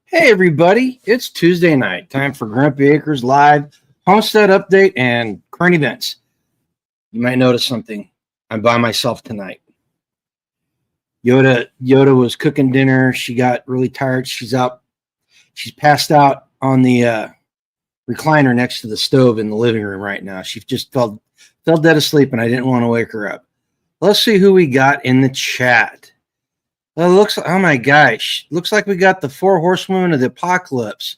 Hey everybody, it's Tuesday night. Time for Grumpy Acres Live, Homestead Update, and current events. You might notice something. I'm by myself tonight. Yoda was cooking dinner. She got really tired. She's passed out on the recliner next to the stove in the living room right now. She just fell dead asleep, and I didn't want to wake her up. Let's see who we got in the chat. Oh my gosh. Looks like we got the 4 horsewomen of the apocalypse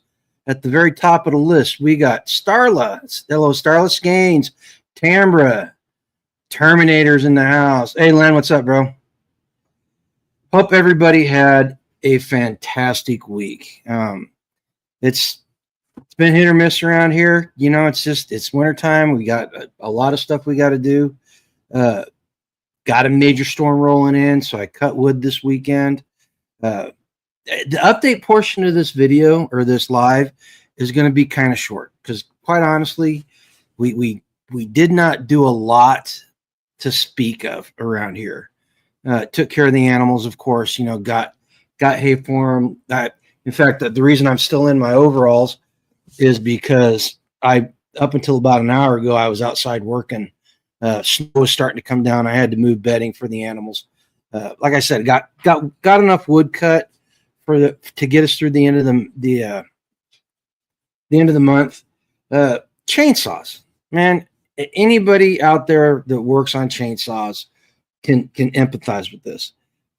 at the very top of the list. We got Starla. Hello, Starla Skeins, Tambra, Terminators in the house. Hey, Len, what's up, bro? Hope everybody had a fantastic week. It's been hit or miss around here. You know, it's wintertime. We got a lot of stuff we got to do. Got a major storm rolling in, so I cut wood this weekend. The update portion of this video or this live is going to be kind of short because, quite honestly, we did not do a lot to speak of around here. Took care of the animals, of course. You know, got hay for them. In fact, the reason I'm still in my overalls is because up until about an hour ago, I was outside working. Snow was starting to come down. I had to move bedding for the animals. Like I said, got enough wood cut to get us through the end of the end of the month. Chainsaws, man. Anybody out there that works on chainsaws can empathize with this.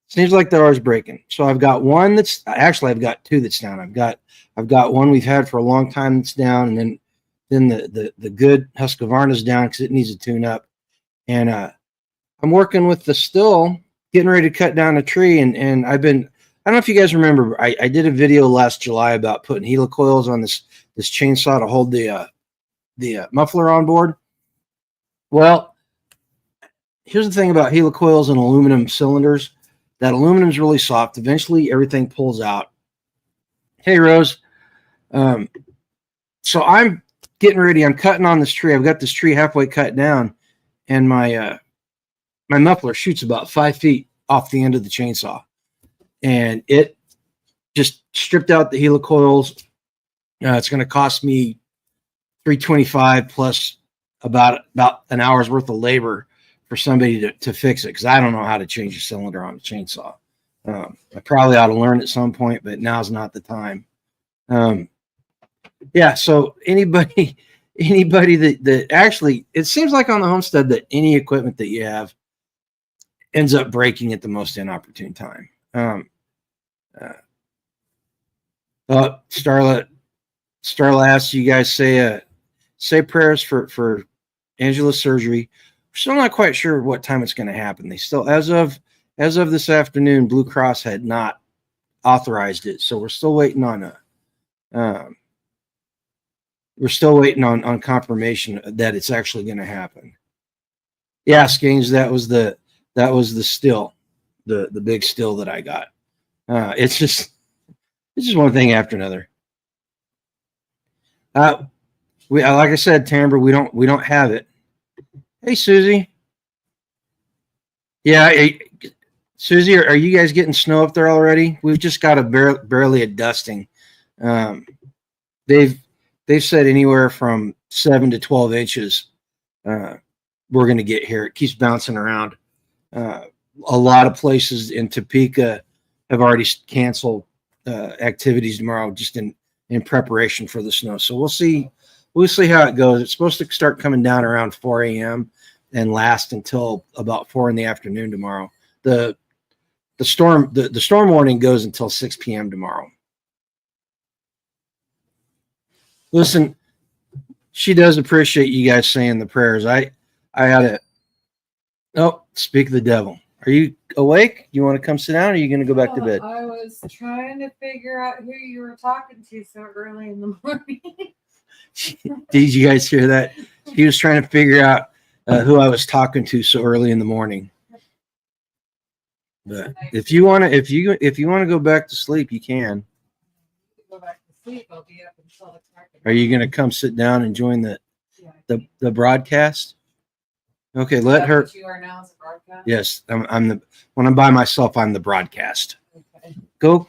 Seems like they're always breaking. So I've got one I've got 2 that's down. I've got one we've had for a long time that's down, and then the good Husqvarna's down because it needs a tune up. And I'm working with the still, getting ready to cut down a tree. And I don't know if you guys remember, I did a video last July about putting helicoils on this chainsaw to hold the muffler on board. Well, here's the thing about helicoils and aluminum cylinders. That aluminum is really soft. Eventually, everything pulls out. Hey, Rose. So I'm getting ready. I'm cutting on this tree. I've got this tree halfway cut down, and my muffler shoots about 5 feet off the end of the chainsaw, and it just stripped out the helicoils. It's going to cost me $325 plus about an hour's worth of labor for somebody to fix it, because I don't know how to change a cylinder on a chainsaw. I probably ought to learn at some point, but now's not the time. Yeah, so anybody that actually, it seems like on the homestead that any equipment that you have ends up breaking at the most inopportune time. Starla asks you guys say prayers for Angela's surgery. We're still not quite sure what time it's going to happen. They still, as of this afternoon, Blue Cross had not authorized it, so we're still waiting on confirmation that it's actually going to happen. Yeah, Skeins, that was the still, the big still that I got. It's just one thing after another. Like I said, Tambra, we don't have it. Hey, Susie. Yeah, Susie, are you guys getting snow up there already? We've just got barely a dusting. They've said anywhere from 7 to 12 inches we're going to get here. It keeps bouncing around. A lot of places in Topeka have already canceled activities tomorrow just in preparation for the snow. So we'll see how it goes. It's supposed to start coming down around 4 a.m. and last until about 4 in the afternoon tomorrow. The storm warning goes until 6 p.m. tomorrow. Listen, she does appreciate you guys saying the prayers. I had speak of the devil. Are you awake? You want to come sit down, or are you going to go back to bed? I was trying to figure out who you were talking to so early in the morning. Did you guys hear that? He was trying to figure out who I was talking to so early in the morning. But if you want to go back to sleep, you can. Go back to sleep. I'll be up until the crack. Are you going to come sit down and join the broadcast? Okay, let her. You are now as a broadcast? Yes, when I'm by myself, I'm the broadcast. Okay. Go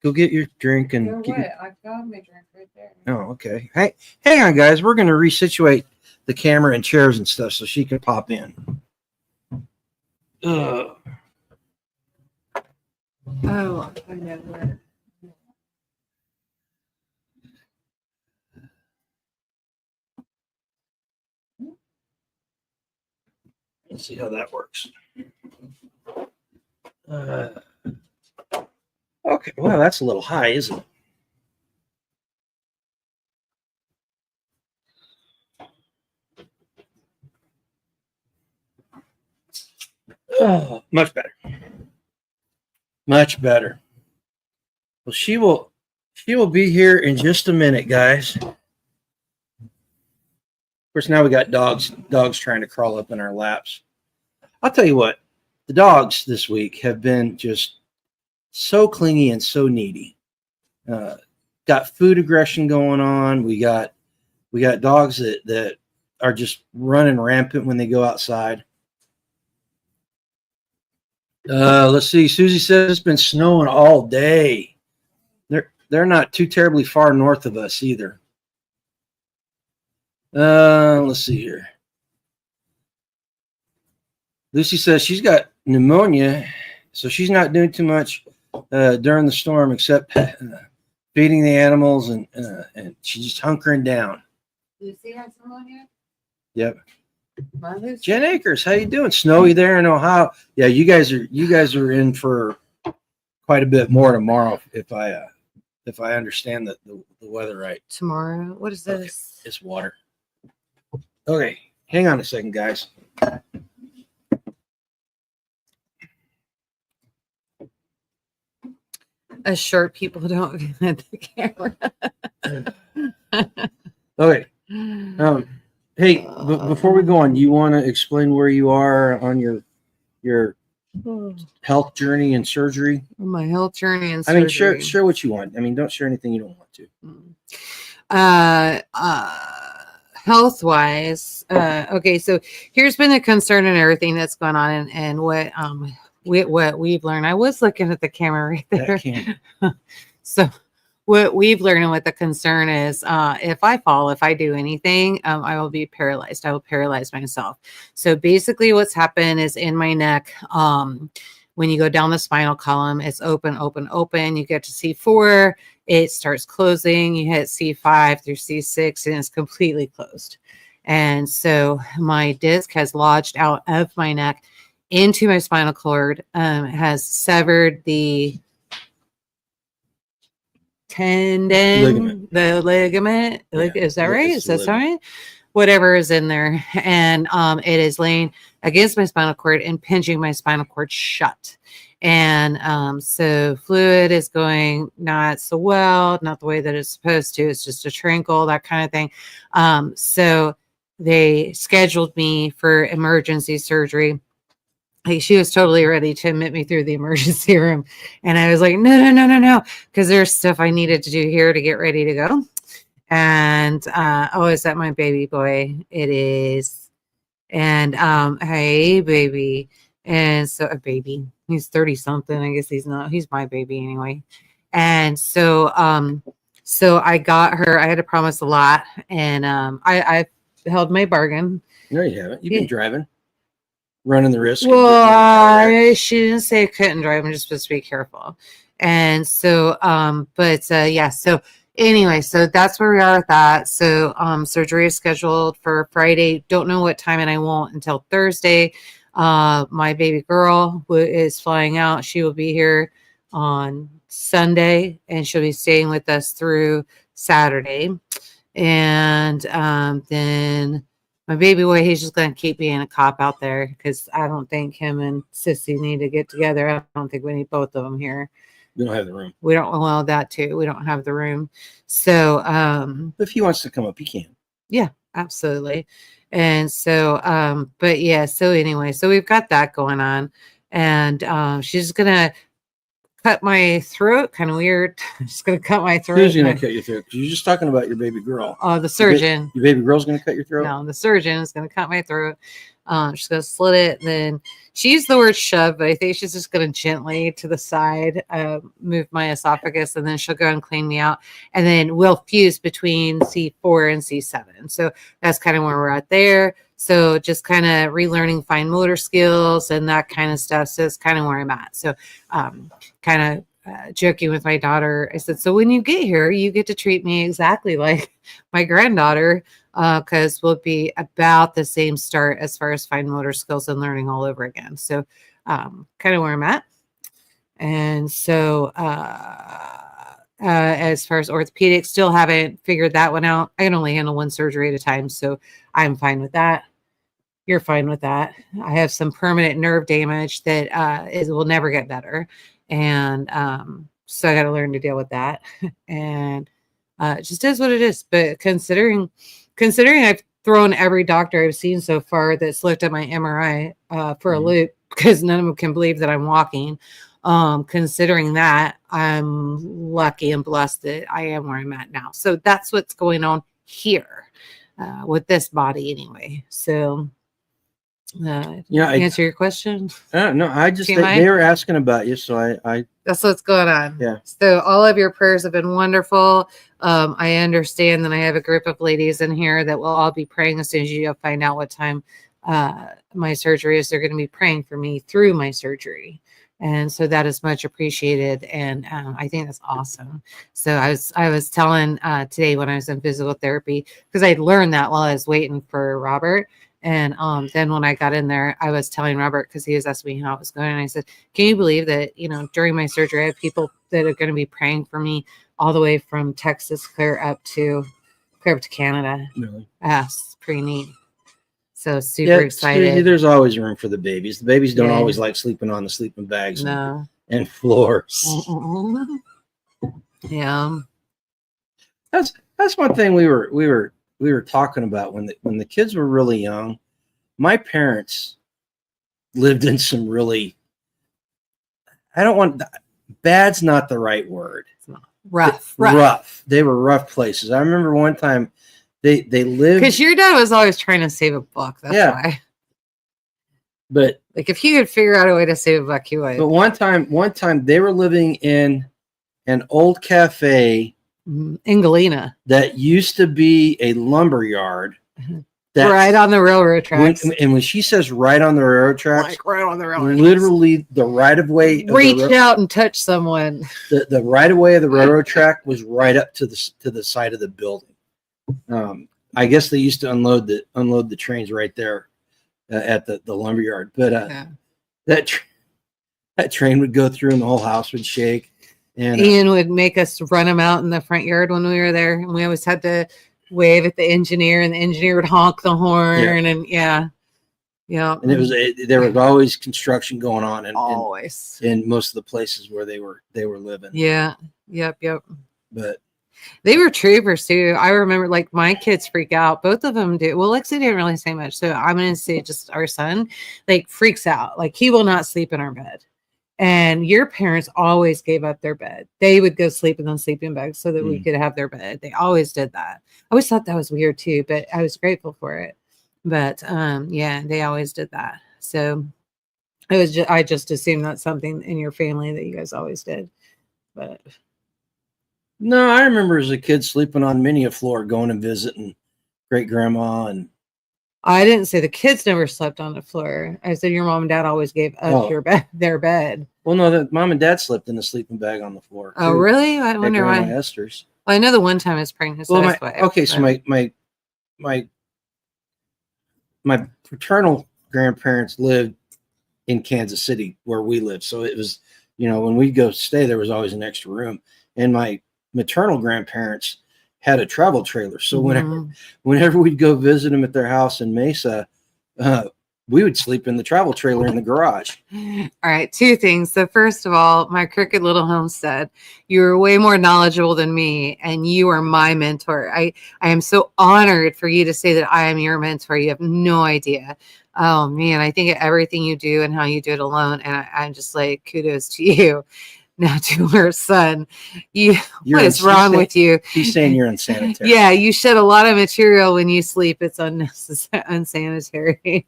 Go get your drink Go and what? I've got my drink right there. Oh, okay. Hey, hang on, guys. We're going to resituate the camera and chairs and stuff so she can pop in. Ugh. Oh, I know where. Let's see how that works. Okay. Well, that's a little high, isn't it? Oh, much better. Much better. Well, she will be here in just a minute, guys. Of course, now we got dogs trying to crawl up in our laps. I'll tell you what, the dogs this week have been just so clingy and so needy. Got food aggression going on. We got dogs that are just running rampant when they go outside. Let's see. Susie says it's been snowing all day. They're not too terribly far north of us either. Let's see here. Lucy says she's got pneumonia, so she's not doing too much during the storm except feeding the animals and she's just hunkering down. Lucy has pneumonia? Yep. Lucy? Jen Akers, how you doing? Snowy there in Ohio? Yeah, you guys are in for quite a bit more tomorrow if I understand the weather right. Tomorrow? What is this? Okay. It's water. Okay, hang on a second, guys. As short people don't get at the camera. Okay. Hey, before we go on, you want to explain where you are on your health journey and surgery? My health journey and surgery. I mean, share what you want. I mean, don't share anything you don't want to. Health wise, okay. So here's been the concern and everything that's going on, and what we've learned. I was looking at the camera right there. So what we've learned and what the concern is, if I do anything, I will be paralyzed. I will paralyze myself. So basically what's happened is in my neck, when you go down the spinal column, it's open. You get to C4, it starts closing. You hit C5 through C6 and it's completely closed. And so my disc has lodged out of my neck into my spinal cord, has severed the tendon, the ligament. Yeah. Is that right? Is that right? Whatever is in there. And it is laying against my spinal cord and pinching my spinal cord shut. And so fluid is going not so well, not the way that it's supposed to. It's just a trickle, that kind of thing. So they scheduled me for emergency surgery. Like, she was totally ready to admit me through the emergency room. And I was like, no. Because there's stuff I needed to do here to get ready to go. And, is that my baby boy? It is. And, hey, baby. And so a baby, he's 30 something. I guess he's not, he's my baby anyway. And so, so I got her, I had to promise a lot. And, I held my bargain. No, you haven't. You've been driving. Running the risk. Well, she didn't say I couldn't drive. I'm just supposed to be careful. And so, yeah. So anyway, so that's where we are with that. So, surgery is scheduled for Friday. Don't know what time, and I won't until Thursday. My baby girl is flying out. She will be here on Sunday, and she'll be staying with us through Saturday. And then my baby boy, he's just going to keep being a cop out there because I don't think him and Sissy need to get together. I don't think we need both of them here. We don't have the room. We don't, well, that too. We don't have the room. So, if he wants to come up, he can. Yeah, absolutely. And so, but yeah, so anyway, so we've got that going on. And she's going to cut my throat. Kind of weird. She's going to cut my throat. Who's going to cut your throat? You're just talking about your baby girl. Oh, the surgeon. Your baby girl's going to cut your throat? No, the surgeon is going to cut my throat. She's going to slit it. Then she used the word shove, but I think she's just going to gently to the side, move my esophagus, and then she'll go and clean me out. And then we'll fuse between C4 and C7. So that's kind of where we're at there. So just kind of relearning fine motor skills and that kind of stuff. So it's kind of where I'm at. So kind of joking with my daughter, I said, so when you get here, you get to treat me exactly like my granddaughter, because we'll be about the same start as far as fine motor skills and learning all over again. So kind of where I'm at. And so as far as orthopedics, still haven't figured that one out. I can only handle one surgery at a time, so I'm fine with that. You're fine with that. I have some permanent nerve damage that will never get better. And so I got to learn to deal with that. And it just is what it is. But considering I've thrown every doctor I've seen so far that's looked at my MRI for a loop, because none of them can believe that I'm walking. Considering that, I'm lucky and blessed that I am where I'm at now. So that's what's going on here with this body anyway. So answer your question. No, I just they were asking about you, so I that's what's going on. Yeah. So all of your prayers have been wonderful. I understand that I have a group of ladies in here that will all be praying as soon as you find out what time my surgery is. They're going to be praying for me through my surgery. And so that is much appreciated. And I think that's awesome. So I was telling today when I was in physical therapy, because I'd learned that while I was waiting for Robert. And then when I got in there, I was telling Robert, because he was asking me how it was going. And I said, can you believe that, during my surgery, I have people that are going to be praying for me all the way from Texas clear up to Canada. Really? It's pretty neat. So super excited. There's always room for the babies. The babies don't always like sleeping on the sleeping bags and floors. Yeah. That's one thing we were talking about when the kids were really young. My parents lived in some really, bad's not the right word. It's not. Rough. They were rough places. I remember one time they lived, because your dad was always trying to save a buck. That's why. But like if he could figure out a way to save a buck, he would. But one time they were living in an old cafe in Galena that used to be a lumber yard. Right on the railroad tracks. And when she says right on the railroad tracks, like right on the railroad, literally the right of way. Reach out and touch someone. The right of way of the railroad track was right up to the side of the building. I guess they used to unload the trains right there at the lumber yard. But that train would go through and the whole house would shake. And Ian would make us run him out in the front yard when we were there, and we always had to wave at the engineer, and the engineer would honk the horn. And and there was always construction going on, always in most of the places where they were living. Yep. But they were troopers too. I remember, like, my kids freak out. Both of them do. Well, Lexi didn't really say much, so I'm going to say just our son, like, freaks out. Like, he will not sleep in our bed. And your parents always gave up their bed. They would go sleep in the sleeping bags so that we could have their bed. They always did that. I always thought that was weird too, but I was grateful for it. But they always did that. So I just assumed that's something in your family that you guys always did. But no, I remember as a kid sleeping on many a floor, going and visiting great grandma. And I didn't say the kids never slept on the floor. I said your mom and dad always gave up their bed. Well, no, the mom and dad slept in the sleeping bag on the floor. Oh, really? I wonder why. Esther's. Well, I know the one time I was pregnant. So my paternal grandparents lived in Kansas City where we lived. So it was, when we'd go stay, there was always an extra room. And my maternal grandparents had a travel trailer. So whenever we'd go visit them at their house in Mesa, we would sleep in the travel trailer in the garage. All right. Two things. So first of all, my crooked little homestead, you're way more knowledgeable than me, and you are my mentor. I am so honored for you to say that I am your mentor. You have no idea. Oh man, I think of everything you do and how you do it alone. And I'm just like, kudos to you. now to her son. What is He's wrong with you? He's saying you're unsanitary. Yeah, you shed a lot of material when you sleep. It's unnecessary, unsanitary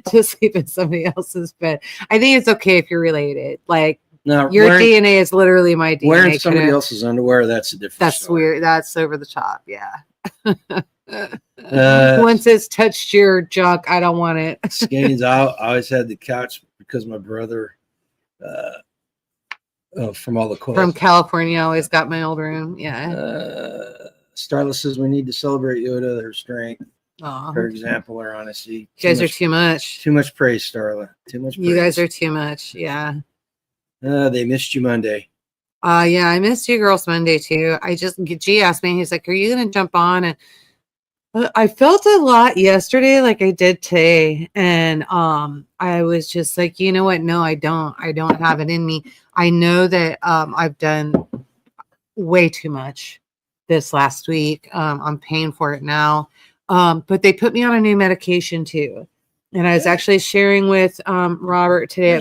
to sleep in somebody else's bed. I think it's okay if you're related. Like, no, your DNA is literally my DNA. Wearing somebody else's underwear, that's a different story. Weird. That's over the top. Yeah. Once it's touched your junk, I don't want it. Skeins, I always had the couch because my brother, from all the calls. From California, I always got my old room. Yeah. Starla says we need to celebrate Yoda, her strength, Aww. her example, her honesty. You guys are too much. Too much praise, Starla. Too much praise. You guys are too much. Yeah. They missed you Monday. Yeah, I missed you girls Monday too. G asked me, he's like, are you going to jump on? And I felt a lot yesterday like I did today. And I was just like, you know what? No, I don't have it in me. I know that I've done way too much this last week. I'm paying for it now. But they put me on a new medication too. And I was actually sharing with Robert today.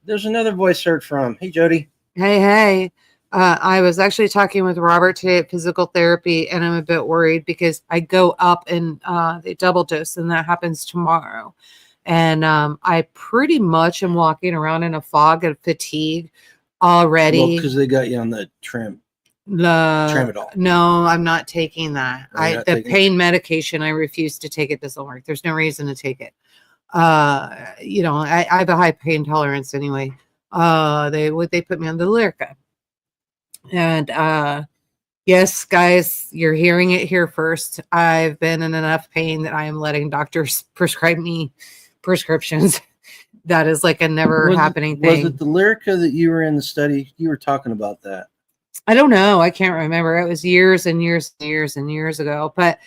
There's another voice heard from. Hey, Jody. Hey. I was actually talking with Robert today at physical therapy, and I'm a bit worried because I go up and they double dose, and that happens tomorrow. And I pretty much am walking around in a fog of fatigue already. Well, because they got you on the tramadol. No, I'm not taking that. The pain medication, I refuse to take. It doesn't work. There's no reason to take it. I have a high pain tolerance anyway. They put me on the Lyrica. And yes, guys, you're hearing it here first. I've been in enough pain that I am letting doctors prescribe me prescriptions. That is like a never happening thing. Was it the Lyrica that you were in the study? You were talking about that. I don't know. I can't remember. It was years and years and years and years ago. But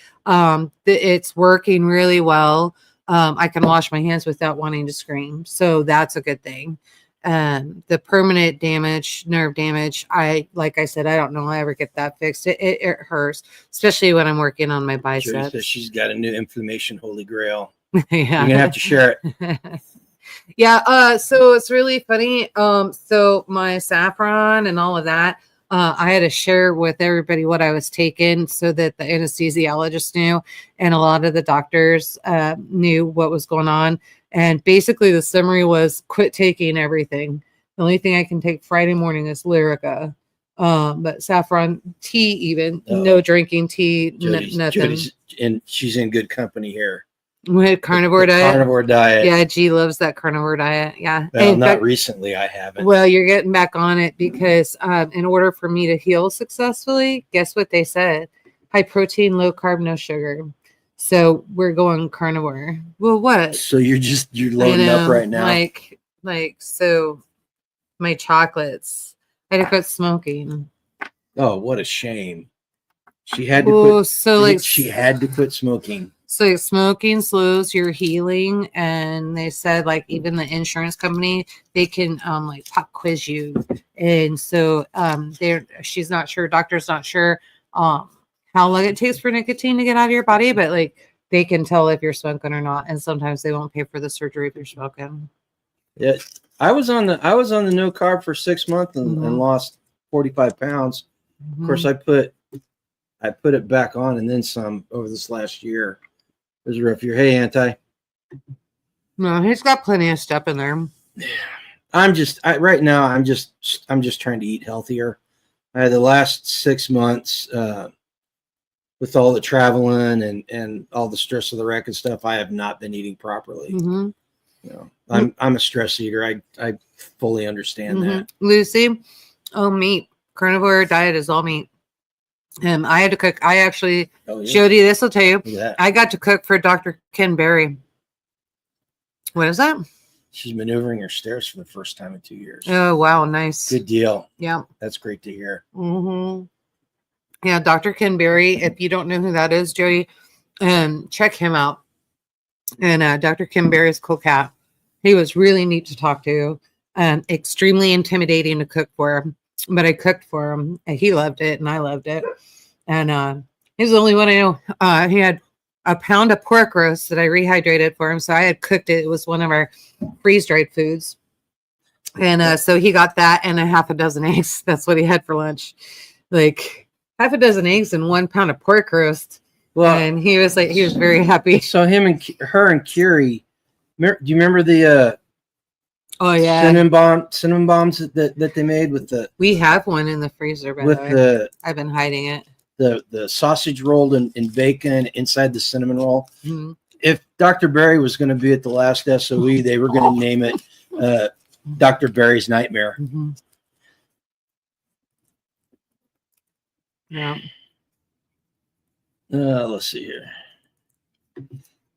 it's working really well. I can wash my hands without wanting to scream. So that's a good thing. The permanent damage, nerve damage, like I said, I don't know I'll ever get that fixed. It hurts, especially when I'm working on my biceps. Jody says she's got a new inflammation holy grail. Yeah. You're gonna have to share it. Yeah, so it's really funny. So my saffron and all of that, I had to share with everybody what I was taking so that the anesthesiologist knew, and a lot of the doctors knew what was going on. And basically the summary was quit taking everything. The only thing I can take Friday morning is Lyrica. But saffron tea, even no drinking tea, nothing. And she's in good company here. With carnivore diet. Carnivore diet. Yeah, G loves that carnivore diet. Yeah. Well, not recently. I haven't. Well, you're getting back on it because in order for me to heal successfully, guess what they said? High protein, low carb, no sugar. So we're going carnivore. Well, what? So you're loading up right now. So my chocolates. I had to quit smoking. Oh, what a shame. She had to quit. She had to quit smoking. So smoking slows your healing, and they said like even the insurance company, they can like pop quiz you, and so she's not sure, doctor's not sure how long it takes for nicotine to get out of your body, but like they can tell if you're smoking or not, and sometimes they won't pay for the surgery if you're smoking. Yeah, I was on the no carb for 6 months and lost 45 pounds. Of course, I put it back on and then some over this last year. It was a rough year. Hey, Anti. No, he's got plenty of stuff in there. Yeah, right now I'm just trying to eat healthier. I had the last 6 months with all the traveling and all the stress of the wreck and stuff. I have not been eating properly. You know, I'm a stress eater. I fully understand that. Lucy, meat. Carnivore diet is all meat. I had to cook. I actually, Jody, this will tell you, I got to cook for Dr. Ken Berry. What is that? She's maneuvering her stairs for the first time in 2 years. Oh, wow. Nice. Good deal. Yeah. That's great to hear. Yeah. Dr. Ken Berry. If you don't know who that is, Jody, check him out. And Dr. Ken Berry's a cool cat. He was really neat to talk to. Extremely intimidating to cook for him. But I cooked for him, and he loved it, and I loved it. And he's the only one I know. He had a pound of pork roast that I rehydrated for him, so I had cooked it. It was one of our freeze-dried foods. And so he got that and a half a dozen eggs. That's what he had for lunch. Like half a dozen eggs and 1 pound of pork roast. Well, and he was very happy. So him and her and Curie, do you remember the oh yeah, cinnamon bombs that they made with the? We have one in the freezer. By the way. I've been hiding it. The sausage rolled in bacon inside the cinnamon roll. Mm-hmm. If Dr. Berry was going to be at the last SOE, they were going to name it Dr. Berry's Nightmare. Mm-hmm. Yeah. Let's see here.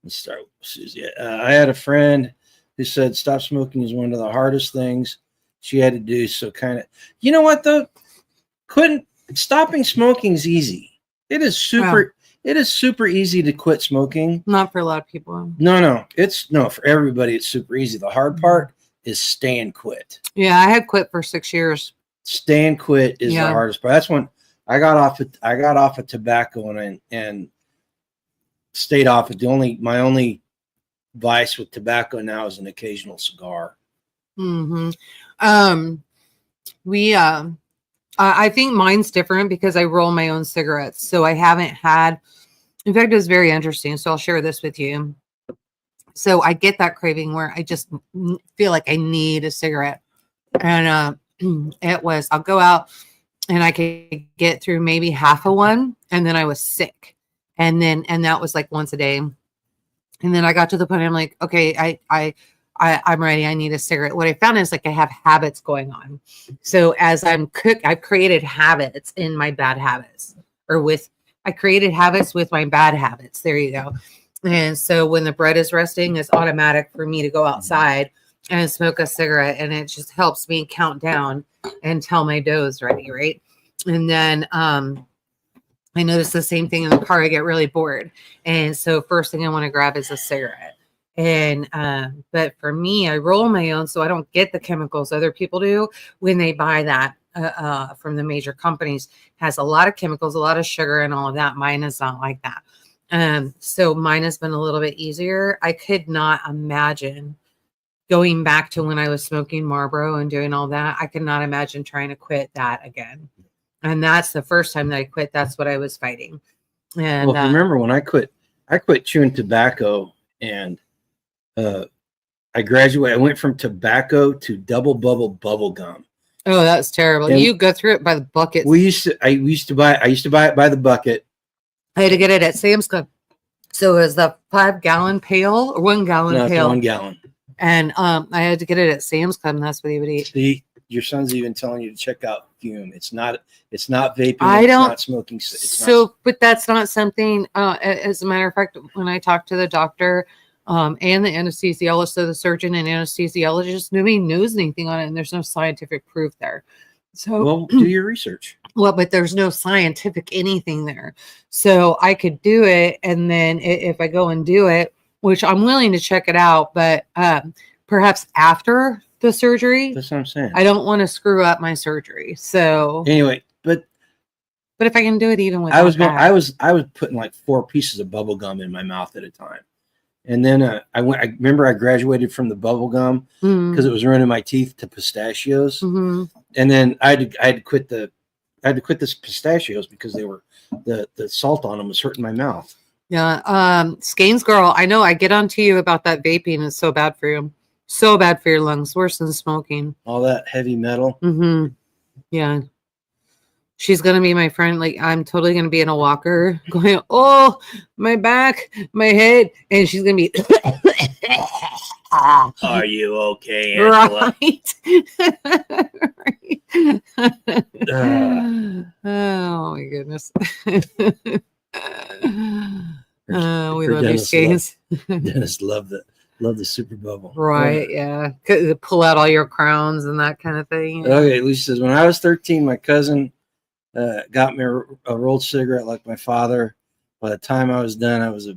Let's start with Susie. I had a friend who said stop smoking is one of the hardest things she had to do. So kind of, you know what though? Stopping smoking is easy. It is super. Yeah. It is super easy to quit smoking. Not for a lot of people. No. For everybody. It's super easy. The hard part is stay and quit. Yeah, I had quit for 6 years. Stay and quit is the hardest part. That's when I got off of tobacco and stayed off it. My only vice with tobacco now is an occasional cigar. Mm-hmm. I think mine's different because I roll my own cigarettes. So I haven't had, in fact, it's very interesting. So I'll share this with you. So I get that craving where I just feel like I need a cigarette. And I'll go out and I could get through maybe half of one. And then I was sick. And that was like once a day. And then I got to the point, I'm like, okay, I'm ready. I need a cigarette. What I found is like I have habits going on. So as I've created habits in my bad habits I created habits with my bad habits. There you go. And so when the bread is resting, it's automatic for me to go outside and smoke a cigarette. And it just helps me count down until my dough is ready. Right. And then, I notice the same thing in the car. I get really bored. And so first thing I want to grab is a cigarette. And but for me, I roll my own, so I don't get the chemicals other people do when they buy that from the major companies. Has a lot of chemicals, a lot of sugar, and all of that. Mine is not like that. So mine has been a little bit easier. I could not imagine going back to when I was smoking Marlboro and doing all that. I could not imagine trying to quit that again. And that's the first time that I quit. That's what I was fighting. And well, remember when I quit chewing tobacco and I graduated. I went from tobacco to double bubble gum. Oh, that's terrible. And you go through it by the bucket. I used to buy it by the bucket. I had to get it at Sam's Club. So it was the 5-gallon pail or 1 gallon pail. 1 gallon. And I had to get it at Sam's Club, and that's what he would eat. See, your son's even telling you to check out Fume. It's not vaping. It's not smoking. But that's not something. As a matter of fact, when I talked to the doctor and the anesthesiologist, so the surgeon and anesthesiologist, nobody knows anything on it, and there's no scientific proof there. So, well, do your research. Well, but there's no scientific anything there. So I could do it, and then if I go and do it, which I'm willing to check it out, but perhaps after the surgery. That's what I'm saying. I don't want to screw up my surgery. So anyway, but if I can do it even with I was putting like 4 pieces of bubble gum in my mouth at a time. And then I remember I graduated from the bubble gum because it was ruining my teeth to pistachios. Mm-hmm. And then I had to quit the pistachios because they were the salt on them was hurting my mouth. Yeah. Skane's girl, I know I get on to you about that vaping is so bad for you. So bad for your lungs, worse than smoking. All that heavy metal. Mm-hmm. Yeah. She's going to be my friend. Like, I'm totally going to be in a walker going, oh, my back, my head. And she's going to be. Are you okay, Angela? Right. Oh, my goodness. We love you, Skanes. Dennis loved it. Love the super bubble. Right, yeah. Pull out all your crowns and that kind of thing. Okay, Lucy says, when I was 13, my cousin got me a rolled cigarette like my father. By the time I was done, it was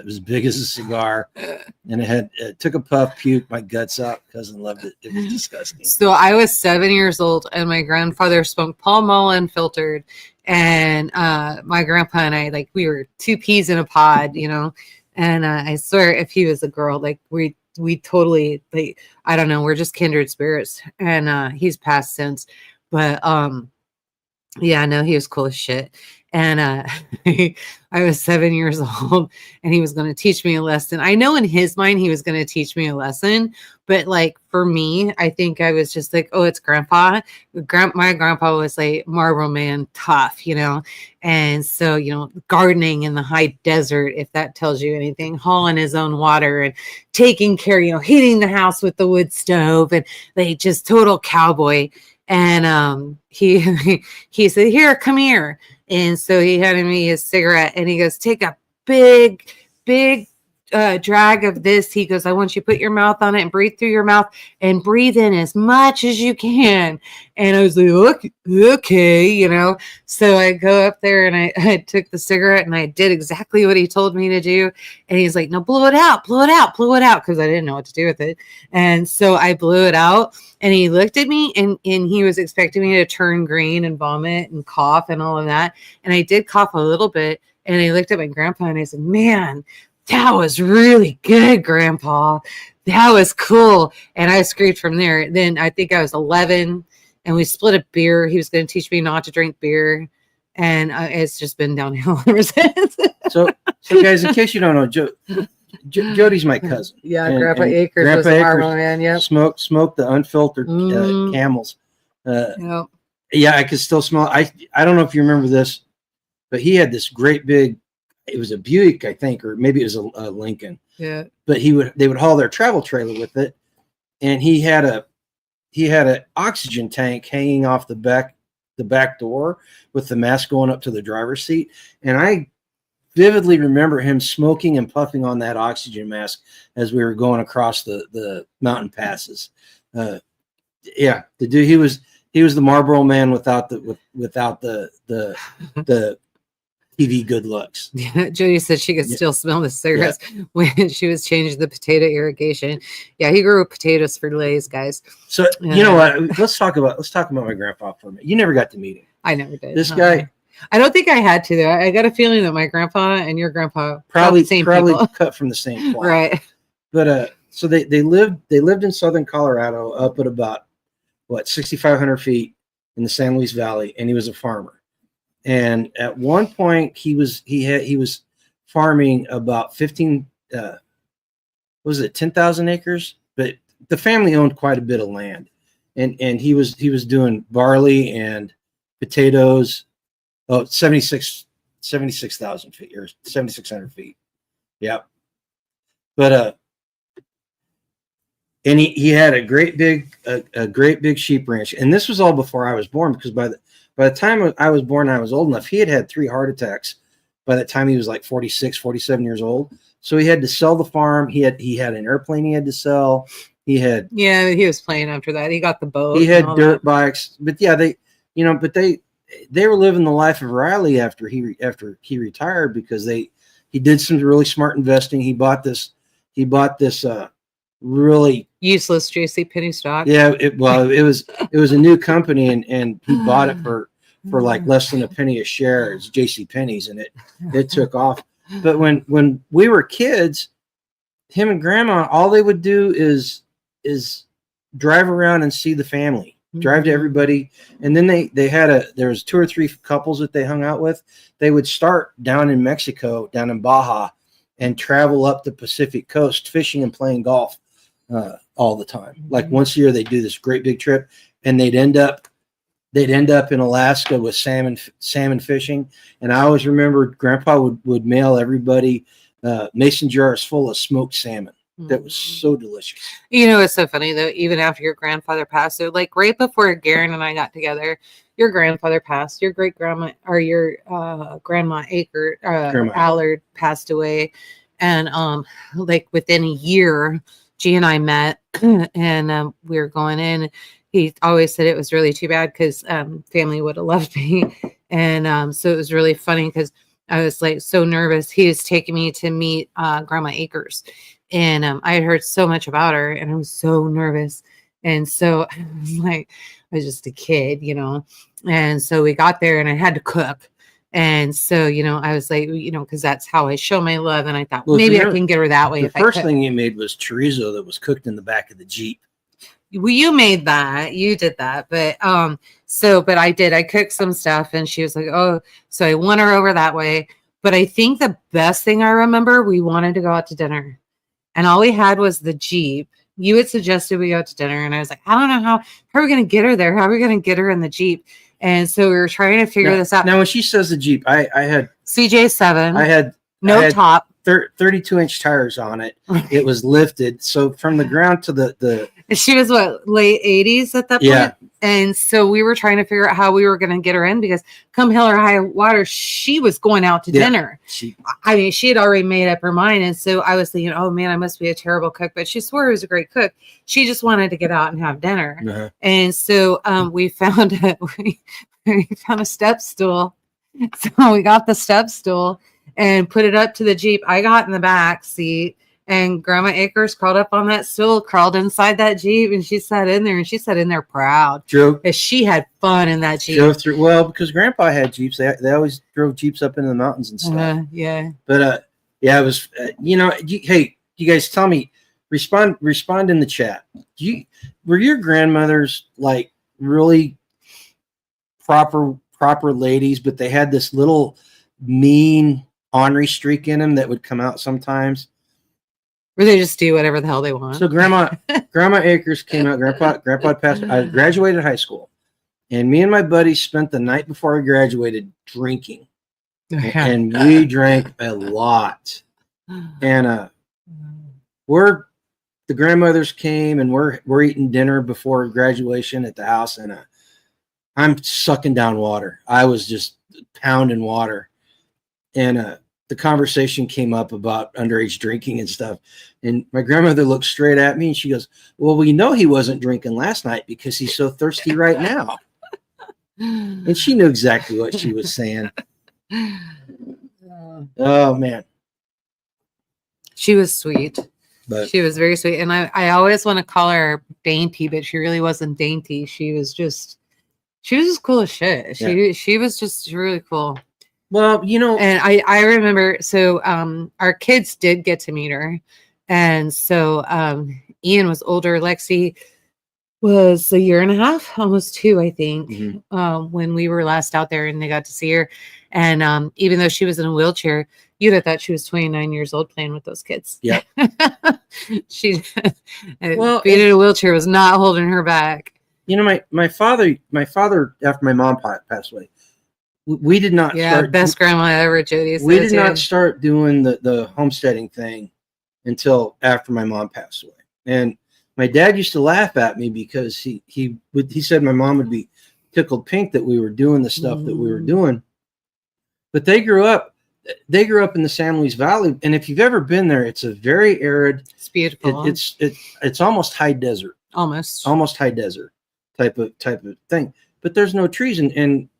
as big as a cigar. And it took a puff, puked my guts out. Cousin loved it. It was disgusting. So I was 7 years old, and my grandfather smoked Pall Mall unfiltered. And my grandpa and I, we were 2 peas in a pod, you know. And I swear, if he was a girl, we we totally, like, I don't know, we're just kindred spirits. And he's passed since, but yeah, no, he was cool as shit. And I was 7 years old, and he was going to teach me a lesson. I know in his mind he was going to teach me a lesson, but like for me, I think I was just like, oh, it's grandpa. My grandpa was like Marlboro Man, tough, and so gardening in the high desert, if that tells you anything, hauling his own water and taking care, heating the house with the wood stove, and like just total cowboy. And he said, here, come here. And so he handed me his cigarette, and he goes, take a big drag of this. He goes, I want you to put your mouth on it and breathe through your mouth and breathe in as much as you can. And I was like, okay, so I go up there and I took the cigarette and I did exactly what he told me to do. And he's like, no, blow it out. Cause I didn't know what to do with it. And so I blew it out, and he looked at me, and he was expecting me to turn green and vomit and cough and all of that. And I did cough a little bit, and I looked at my grandpa and I said, man, that was really good, Grandpa. That was cool. And I screamed from there. Then I think I was 11, and we split a beer. He was going to teach me not to drink beer. And it's just been downhill ever since. So guys, in case you don't know, Jody's my cousin. Yeah, Grandpa Acres was a Marlboro Man. Yep. Smoked the unfiltered Camels. Yep. Yeah, I could still smell. I don't know if you remember this, but he had this great big. It was a Buick, I think, or maybe it was a Lincoln. Yeah. But they would haul their travel trailer with it, and he had an oxygen tank hanging off the back door with the mask going up to the driver's seat, and I vividly remember him smoking and puffing on that oxygen mask as we were going across the mountain passes. Yeah, the dude, he was the Marlboro Man without the TV good looks. Yeah, Jody said she could still smell the cigarettes when she was changing the potato irrigation. Yeah, he grew potatoes for Lay's, guys. So you know what? Let's talk about my grandpa for a minute. You never got to meet him. I never did. This guy. I don't think I had to though. I got a feeling that my grandpa and your grandpa probably people. cut from the same cloth. Right. But so they lived in southern Colorado up at about 6,500 feet in the San Luis Valley, and he was a farmer. And at one point, he was farming about 10,000 acres. But the family owned quite a bit of land, and he was doing barley and potatoes. 76,000 feet or 7,600 feet. Yep. But and he had a great big sheep ranch, and this was all before I was born, because by the time I was born, I was old enough. He had 3 heart attacks by the time he was like 46, 47 years old. So he had to sell the farm. He had an airplane he had to sell. He was playing after that. He got the boat. He had dirt bikes. But yeah, they were living the life of Riley after he retired, because he did some really smart investing. He bought this really useless JC Penny stock. Yeah, it was a new company, and he bought it for like less than a penny a share. It's JC Penney's, and it took off. But when we were kids, him and Grandma, all they would do is drive around and see the family, drive to everybody, and then there was 2 or 3 couples that they hung out with. They would start down in Mexico, down in Baja, and travel up the Pacific coast, fishing and playing golf all the time. Like once a year, they'd do this great big trip, and they'd end up in Alaska with salmon fishing. And I always remember Grandpa would mail everybody mason jars full of smoked salmon. That was so delicious. It's so funny though, even after your grandfather passed, so like right before Garen and I got together, your grandfather passed, your great grandma, or your grandma Allard passed away. And like within a year, G and I met, and we were going in. He always said it was really too bad because family would have loved me. And so it was really funny because I was like so nervous. He was taking me to meet Grandma Acres. And I had heard so much about her, and I was so nervous. And so I was just a kid, And so we got there, and I had to cook. And so, I was like, because that's how I show my love. And I thought, Well, maybe I can get her that way. The first thing you made was chorizo that was cooked in the back of the Jeep. Well, you made that. You did that. But but I did. I cooked some stuff and she was like, oh, so I won her over that way. But I think the best thing I remember, we wanted to go out to dinner. And all we had was the Jeep. You had suggested we go out to dinner. And I was like, I don't know how are we going to get her there? How are we going to get her in the Jeep? And so we were trying to figure this out. Now, when she says the Jeep, I had CJ7. I had top. 32-inch tires on it. It was lifted. So from the ground to the she was what, late 80s at that point? Yeah. And so we were trying to figure out how we were going to get her in because come hell or high water, she was going out to dinner. She had already made up her mind. And so I was thinking, oh man, I must be a terrible cook. But she swore I was a great cook. She just wanted to get out and have dinner. Uh-huh. And so we found a step stool. So we got the step stool and put it up to the Jeep. I got in the back seat. And Grandma Acres crawled up on that stool, crawled inside that Jeep, and she sat in there. And she sat in there proud. Because she had fun in that Jeep. Drove through. Well, because Grandpa had Jeeps, they always drove Jeeps up into the mountains and stuff. Yeah. But it was. Hey, you guys, tell me. Respond in the chat. Were your grandmothers like really proper ladies, but they had this little mean ornery streak in them that would come out sometimes? Where they just do whatever the hell they want. So Grandma Acres came out. Grandpa passed. I graduated high school, and me and my buddies spent the night before I graduated drinking, and we drank a lot. And the grandmothers came, and we're eating dinner before graduation at the house, and I'm sucking down water. I was just pounding water, and the conversation came up about underage drinking and stuff. And my grandmother looked straight at me and she goes, well, we know he wasn't drinking last night because he's so thirsty right now. And she knew exactly what she was saying. Oh, man. She was sweet. She was very sweet. And I always want to call her dainty, but she really wasn't dainty. She was just cool as shit. She was just really cool. Well, and I remember, so our kids did get to meet her. And so Ian was older. Lexi was a year and a half, almost 2, I think, when we were last out there and they got to see her. And even though she was in a wheelchair, you'd have thought she was 29 years old playing with those kids. Yeah. Being in a wheelchair was not holding her back. My father, after my mom passed away, we did not start. Best grandma ever, Jody. We did not start doing the homesteading thing until after my mom passed away. And my dad used to laugh at me because he said my mom would be tickled pink that we were doing the stuff that we were doing. But they grew up in the San Luis Valley, and if you've ever been there, it's a very arid. It's beautiful. It's almost high desert. Almost high desert type of thing. But there's no trees,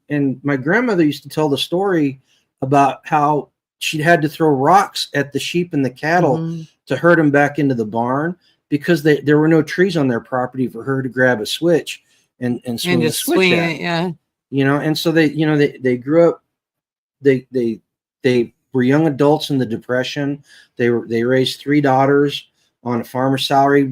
and my grandmother used to tell the story about how she'd had to throw rocks at the sheep and the cattle to herd them back into the barn because there were no trees on their property for her to grab a switch and swing the switch at. It, yeah. And so they grew up. They were young adults in the Depression. They raised 3 daughters on a farmer's salary.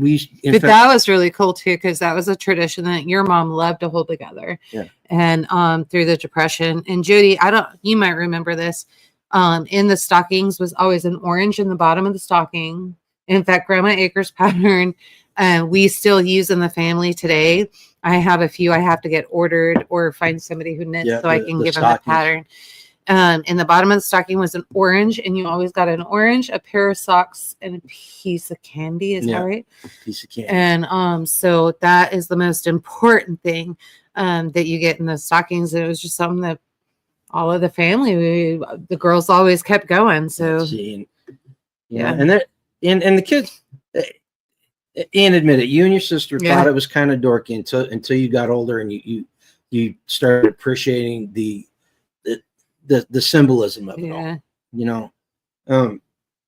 That was really cool too, because that was a tradition that your mom loved to hold together. Yeah. And through the Depression. And Judy, you might remember this. In the stockings was always an orange in the bottom of the stocking. In fact, Grandma Acres pattern we still use in the family today. I have a few I have to get ordered or find somebody who knits so I can give them the pattern. In the bottom of the stocking was an orange, and you always got an orange, a pair of socks, and a piece of candy. Is that right? A piece of candy. And so that is the most important thing that you get in the stockings. And it was just something that all of the family, the girls always kept going. So yeah, and the kids. Ian, admit it. You and your sister thought it was kind of dorky until you got older and you started appreciating the symbolism of it all.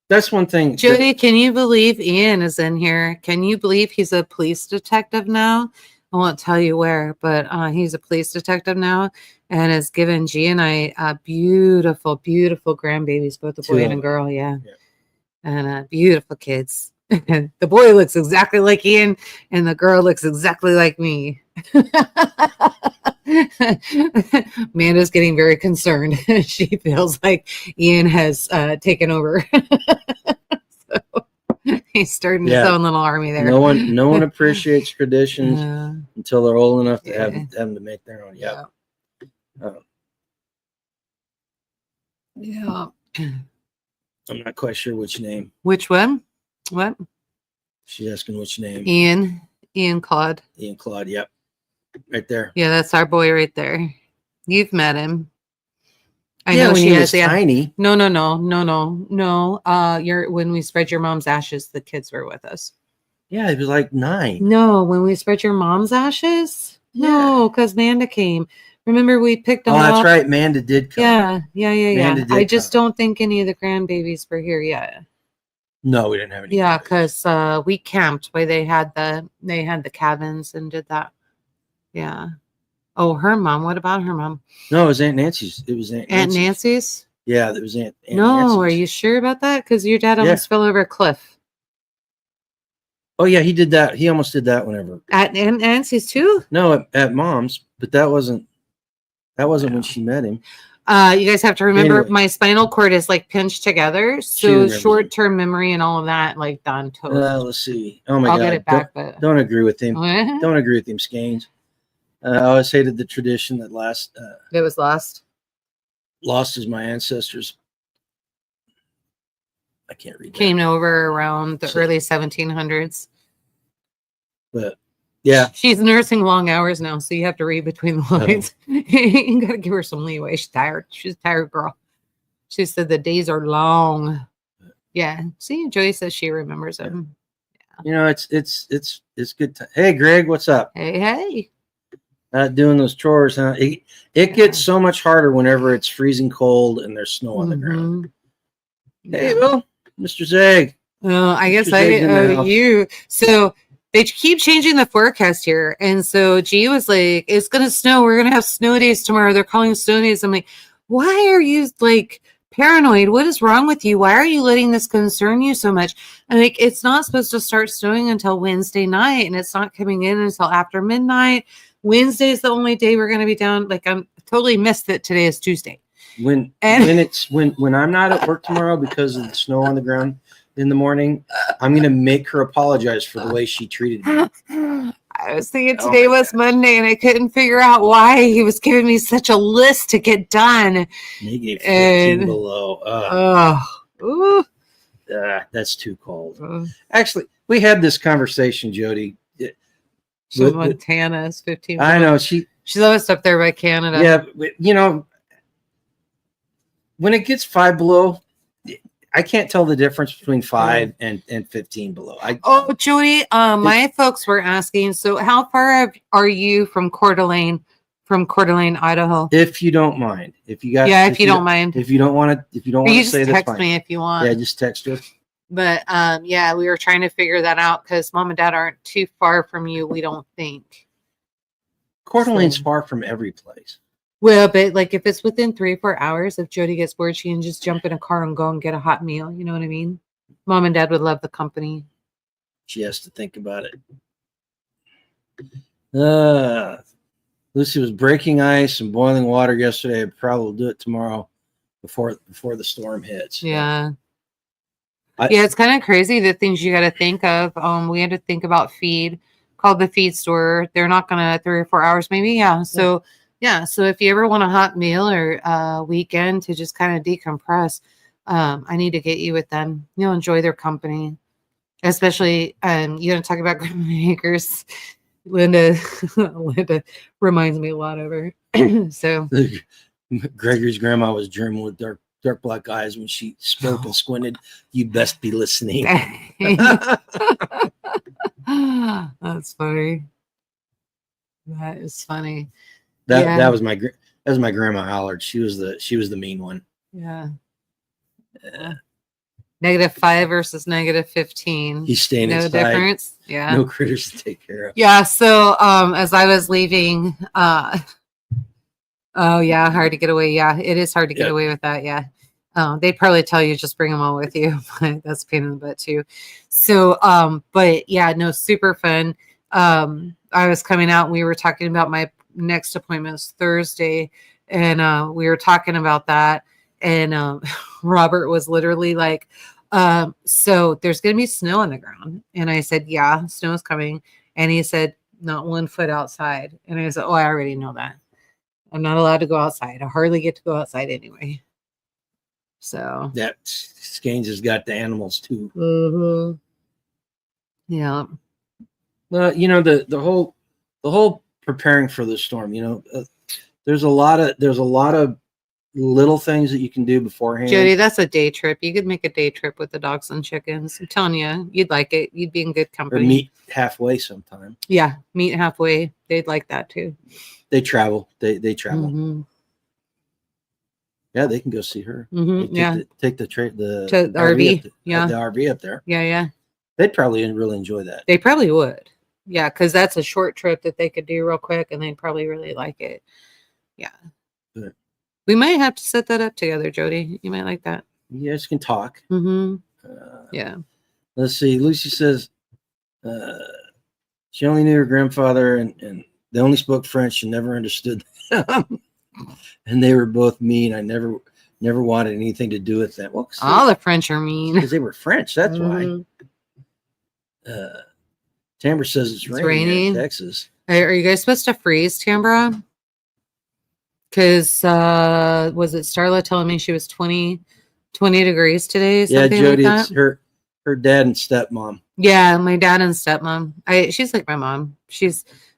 That's one thing. Jody, can you believe Ian is in here? Can you believe he's a police detective now? I won't tell you where, but he's a police detective now and has given G and I beautiful, beautiful grandbabies, both a boy and a girl. Yeah. And beautiful kids. The boy looks exactly like Ian, and the girl looks exactly like me. Amanda's getting very concerned. She feels like Ian has taken over. So he's starting his own little army there. No one appreciates traditions until they're old enough to have them to make their own. Yeah. Yeah. I'm not quite sure which name. Which one? What? She's asking which name. Ian Claude. Ian Claude, yep. Right there. Yeah, that's our boy right there. You've met him. I know when he was tiny. No. When we spread your mom's ashes, the kids were with us. Yeah, he was like 9. No, when we spread your mom's ashes? Yeah. No, because Manda came. Remember, we picked them up. Oh, that's right. Manda did come. Yeah. I just don't think any of the grandbabies were here yet. No, we didn't have any. Yeah, because we camped where they had the cabins and did that. Yeah. Oh, her mom. What about her mom? No, it was Aunt Nancy's. It was Aunt Nancy's? Yeah, it was Aunt No, Nancy's. Are you sure about that? Because your dad almost fell over a cliff. Oh yeah, he did that. He almost did that whenever. At Aunt Nancy's too? No, at Mom's, but that wasn't when she met him. You guys have to remember my spinal cord is like pinched together, so short-term memory and all of that like done totally. Let's see. Oh my God, I'll get it back, but don't agree with him. Don't agree with him, Skeins. I always hated the tradition that it was lost. Lost as my ancestors. I can't read that. Came over around the early 1700s. But yeah, she's nursing long hours now, so you have to read between the lines. You gotta give her some leeway. She's tired. She's a tired girl. She said the days are long. Yeah. See, Joey says she remembers them. Yeah. You know, it's good time. Hey, Greg, what's up? Hey. Doing those chores, huh? It gets so much harder whenever it's freezing cold and there's snow on the ground. Hey, well, Mr. Zeg. I guess you. So they keep changing the forecast here. And so G was like, it's going to snow. We're going to have snow days tomorrow. They're calling snow days. I'm like, why are you like paranoid? What is wrong with you? Why are you letting this concern you so much? And like, it's not supposed to start snowing until Wednesday night. And it's not coming in until after midnight. Wednesday is the only day we're going to be down. Like I'm totally missed that today is Tuesday. When I'm not at work tomorrow because of the snow on the ground in the morning, I'm going to make her apologize for the way she treated me. I was thinking today was Monday and I couldn't figure out why he was giving me such a list to get done. Negative 15 below. That's too cold. Actually, we had this conversation, Jody. So Montana is 15 below. I know. She's always up there by Canada. Yeah, you know, when it gets 5 below, I can't tell the difference between 5 and 15 below. Jody, my folks were asking, so how far are you from Coeur d'Alene, Idaho? If you don't mind. If you don't mind. If you don't want to say that's fine. Text me if you want. Yeah, just text her. But we were trying to figure that out because Mom and Dad aren't too far from you, we don't think. Coeur d'Alene's far from every place. Well, but like if it's within 3 or 4 hours, if Jody gets bored, she can just jump in a car and go and get a hot meal. You know what I mean? Mom and Dad would love the company. She has to think about it. Lucy was breaking ice and boiling water yesterday. I'd probably do it tomorrow before the storm hits. Yeah. It's kind of crazy the things you got to think of. We had to think about feed. Called the feed store. They're not gonna 3 or 4 hours, maybe. Yeah. So so if you ever want a hot meal or a weekend to just kind of decompress, I need to get you with them. You'll enjoy their company, especially. You're gonna talk about GRUMPYACRES. Linda reminds me a lot of her. So Gregory's grandma was German with dark black eyes when she spoke and squinted. You best be listening. That's funny. That is funny. That was my grandma Allard. She was the mean one. Yeah. -5 versus -15. He's staying no inside. Difference. Yeah. No critters to take care of. Yeah. So as I was leaving, oh yeah, hard to get away. Yeah, it is hard to get away with that. Yeah. They'd probably tell you just bring them all with you, but that's a pain in the butt too. So but yeah, no, super fun. I was coming out and we were talking about my next appointment's Thursday, and we were talking about that, and Robert was literally like, so there's gonna be snow on the ground. And I said, yeah, snow is coming. And he said, not 1 foot outside. And I said, oh, I already know that. I'm not allowed to go outside. I hardly get to go outside anyway. So that Skanes has got the animals too. Yeah. Well, you know, the whole preparing for the storm, you know, there's a lot of little things that you can do beforehand. Jody, that's a day trip. You could make a day trip with the dogs and chickens. I'm telling you, you'd like it. You'd be in good company. Or meet halfway sometime. Yeah, meet halfway. They'd like that too. They travel. They travel. Yeah, they can go see her. Take the RV. The RV up there. Yeah. They'd probably really enjoy that. They probably would. Yeah, because that's a short trip that they could do real quick, and they'd probably really like it. Yeah. But we might have to set that up together, Jody. You might like that. You guys can talk. Yeah. Let's see. Lucy says she only knew her grandfather and they only spoke French and never understood them. And they were both mean. I never wanted anything to do with them. Well, all the French are mean. Because they were French. That's why. Tambra says it's raining in Texas. Are you guys supposed to freeze, Tambra? Because was it Starla telling me she was 20 degrees today? Yeah, Jody, like it's her dad and stepmom. Yeah, my dad and stepmom. She's like my mom.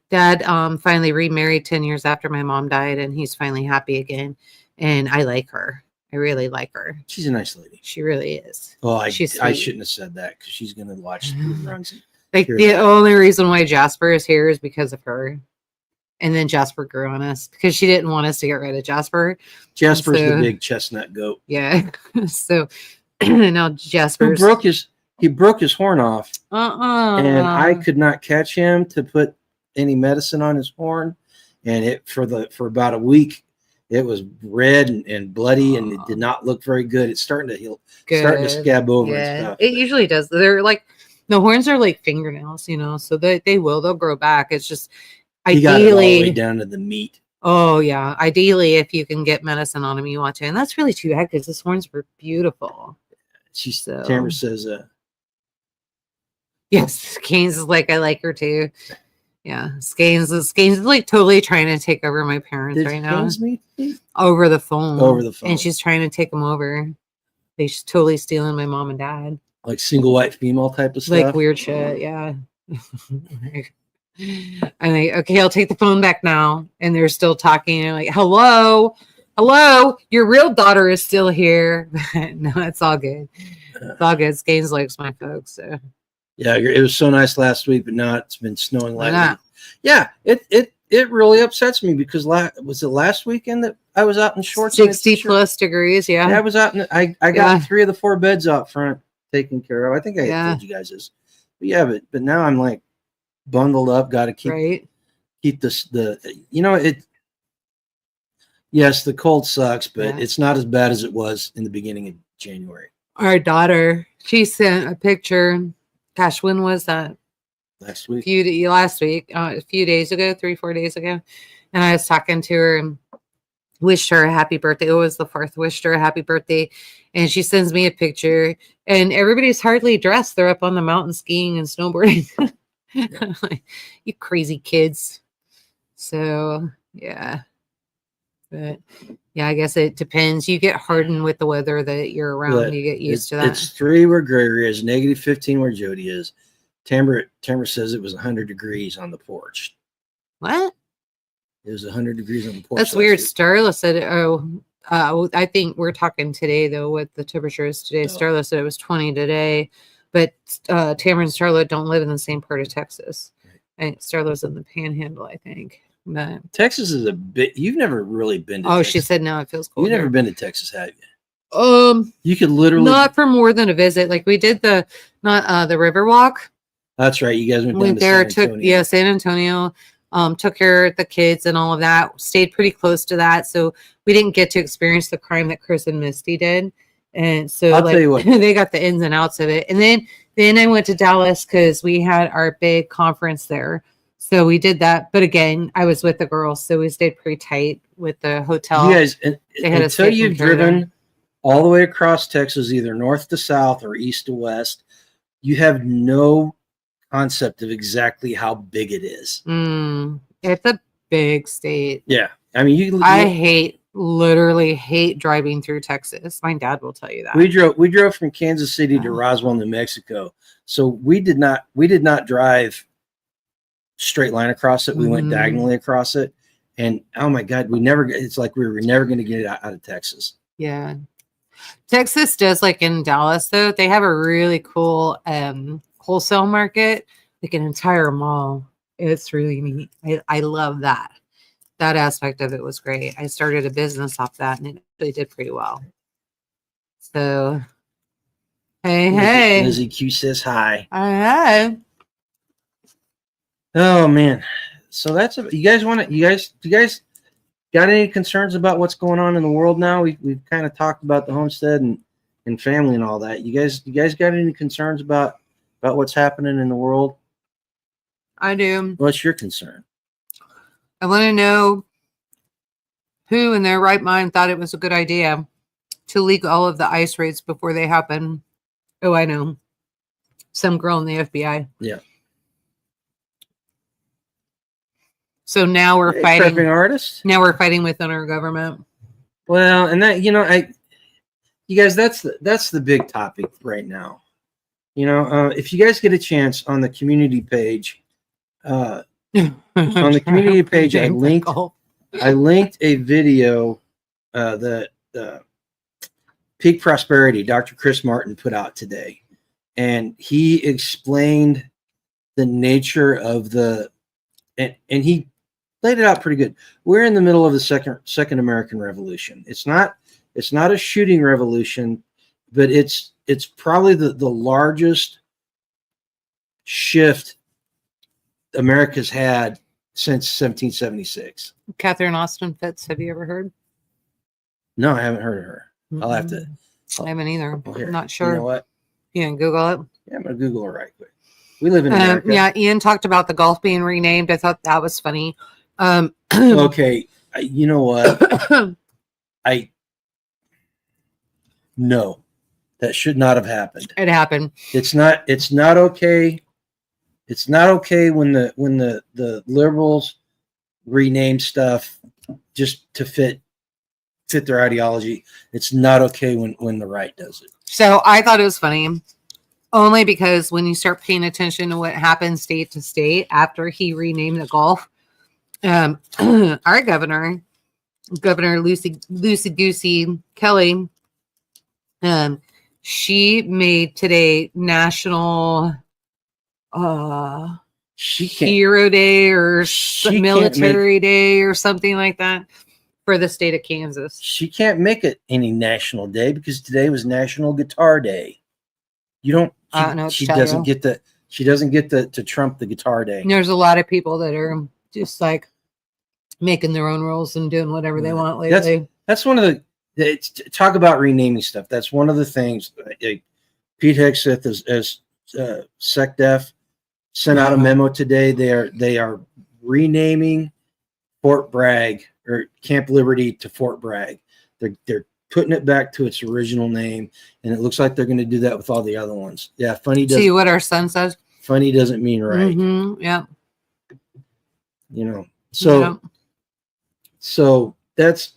Dad finally remarried 10 years after my mom died, and he's finally happy again. And I like her. I really like her. She's a nice lady. She really is. Well, I shouldn't have said that because she's going to watch the runs. Like the only reason why Jasper is here is because of her. And then Jasper grew on us because she didn't want us to get rid of Jasper. Jasper's the big chestnut goat. Yeah. So now Jasper broke his horn off. And I could not catch him to put any medicine on his horn. And for about a week, it was red and bloody, and it did not look very good. It's starting to heal, starting to scab over and stuff. It usually does. They're like, the horns are like fingernails, you know, so they'll grow back. It's just ideally got it all the way down to the meat. Oh yeah, ideally if you can get medicine on him, you want to, and that's really too bad because his horns were beautiful. Tamara says, yes, Skanes is like, I like her too. Yeah, Skanes is like totally trying to take over my parents right now. Over the phone. And she's trying to take them over. She's totally stealing my mom and dad. Like single white female type of stuff? Like weird shit, yeah. I'm like, okay, I'll take the phone back now. And they're still talking. And I'm like, hello, your real daughter is still here. No, it's all good. It's all good. Skanes likes my folks. So. Yeah, it was so nice last week, but now it's been snowing lately. Yeah, it really upsets me because was it last weekend that I was out in shorts? 60 plus degrees, yeah. I was out, and I got 3 of the 4 beds out front taken care of. I think I told you guys this. But yeah, but now I'm like bundled up, got to keep this, yes, the cold sucks, but it's not as bad as it was in the beginning of January. Our daughter, she sent a picture. Gosh, when was that? Last week. A few days ago, 3-4 days ago. And I was talking to her and wished her a happy birthday. It was the 4th, wished her a happy birthday. And she sends me a picture, and everybody's hardly dressed. They're up on the mountain skiing and snowboarding. Like, you crazy kids. So, yeah. But yeah, I guess it depends. You get hardened with the weather that you're around. But you get used to that. It's 3 where Gregory is, -15 where Jody is. Tamara says it was 100 degrees on the porch. What? It was 100 degrees on the porch. That's weird. Starla said, I think we're talking today, though, what the temperature is today. Starla said it was 20 today, but Tamara and Starla don't live in the same part of Texas. And Starla's in the Panhandle, I think. But Texas is a bit. You've never really been to Texas. She said no, it feels cold. You've never been to Texas, have you? You could literally not for more than a visit. Like we did the river walk. That's right. You guys went there, to San Antonio. San Antonio. Took care of the kids and all of that. Stayed pretty close to that, so we didn't get to experience the crime that Chris and Misty did. And so, I'll tell you what, they got the ins and outs of it. And then I went to Dallas because we had our big conference there. So we did that. But again, I was with the girls, so we stayed pretty tight with the hotel. You guys, until you've driven all the way across Texas, either north to south or east to west, you have no concept of exactly how big it is. It's a big state. Yeah. I mean, I literally hate driving through Texas. My dad will tell you that. We drove from Kansas City to Roswell, New Mexico. So we did not drive straight line across it. We went diagonally across it. And oh my God, it's like we were never going to get it out of Texas. Yeah. Texas does, like in Dallas though, they have a really cool wholesale market, like an entire mall. It's really neat. I love that. That aspect of it was great. I started a business off that and it really did pretty well. So hey. Lizzie Q says hi. Hi. Oh man. So that's you guys got any concerns about what's going on in the world now? We've kind of talked about the homestead and family and all that. You guys got any concerns about what's happening in the world? I do. What's your concern? I want to know who in their right mind thought it was a good idea to leak all of the ICE raids before they happen. Oh, I know. Some girl in the FBI. Yeah. So now we're fighting. Prepping artists? Now we're fighting within our government. Well, and that, you guys, that's the big topic right now. If you guys get a chance on the community page, I linked a video that Peak Prosperity, Dr. Chris Martin, put out today, and he explained the nature of and he laid it out pretty good. We're in the middle of the second American Revolution. It's not a shooting revolution, but it's probably the largest shift America's had since 1776. Catherine Austin Fitz, have you ever heard? No, I haven't heard of her. I'll have to. I haven't either. I'm not sure. You know what? You can Google it. Yeah, I'm gonna Google it right quick. We live in America. Yeah, Ian talked about the Gulf being renamed. I thought that was funny. Okay, you know what? No, that should not have happened. It happened. It's not okay. It's not okay when the liberals rename stuff just to fit their ideology. It's not okay when the right does it. So I thought it was funny, only because when you start paying attention to what happened state to state after he renamed the Gulf, our Governor Lucy Goosey Kelly, she made today National Hero Day or Military Day or something like that for the state of Kansas. She can't make it any national day because today was National Guitar Day. You don't. She doesn't get to trump the Guitar Day. There's a lot of people that are just like making their own rules and doing whatever they want lately. That's one of the talk about renaming stuff. That's one of the things. Pete Hegseth as SecDef sent out a memo today. They are renaming Fort Bragg or Camp Liberty to Fort Bragg. They're putting it back to its original name, and it looks like they're going to do that with all the other ones. Yeah, funny. See what our son says. Funny doesn't mean right. Yeah. So that's.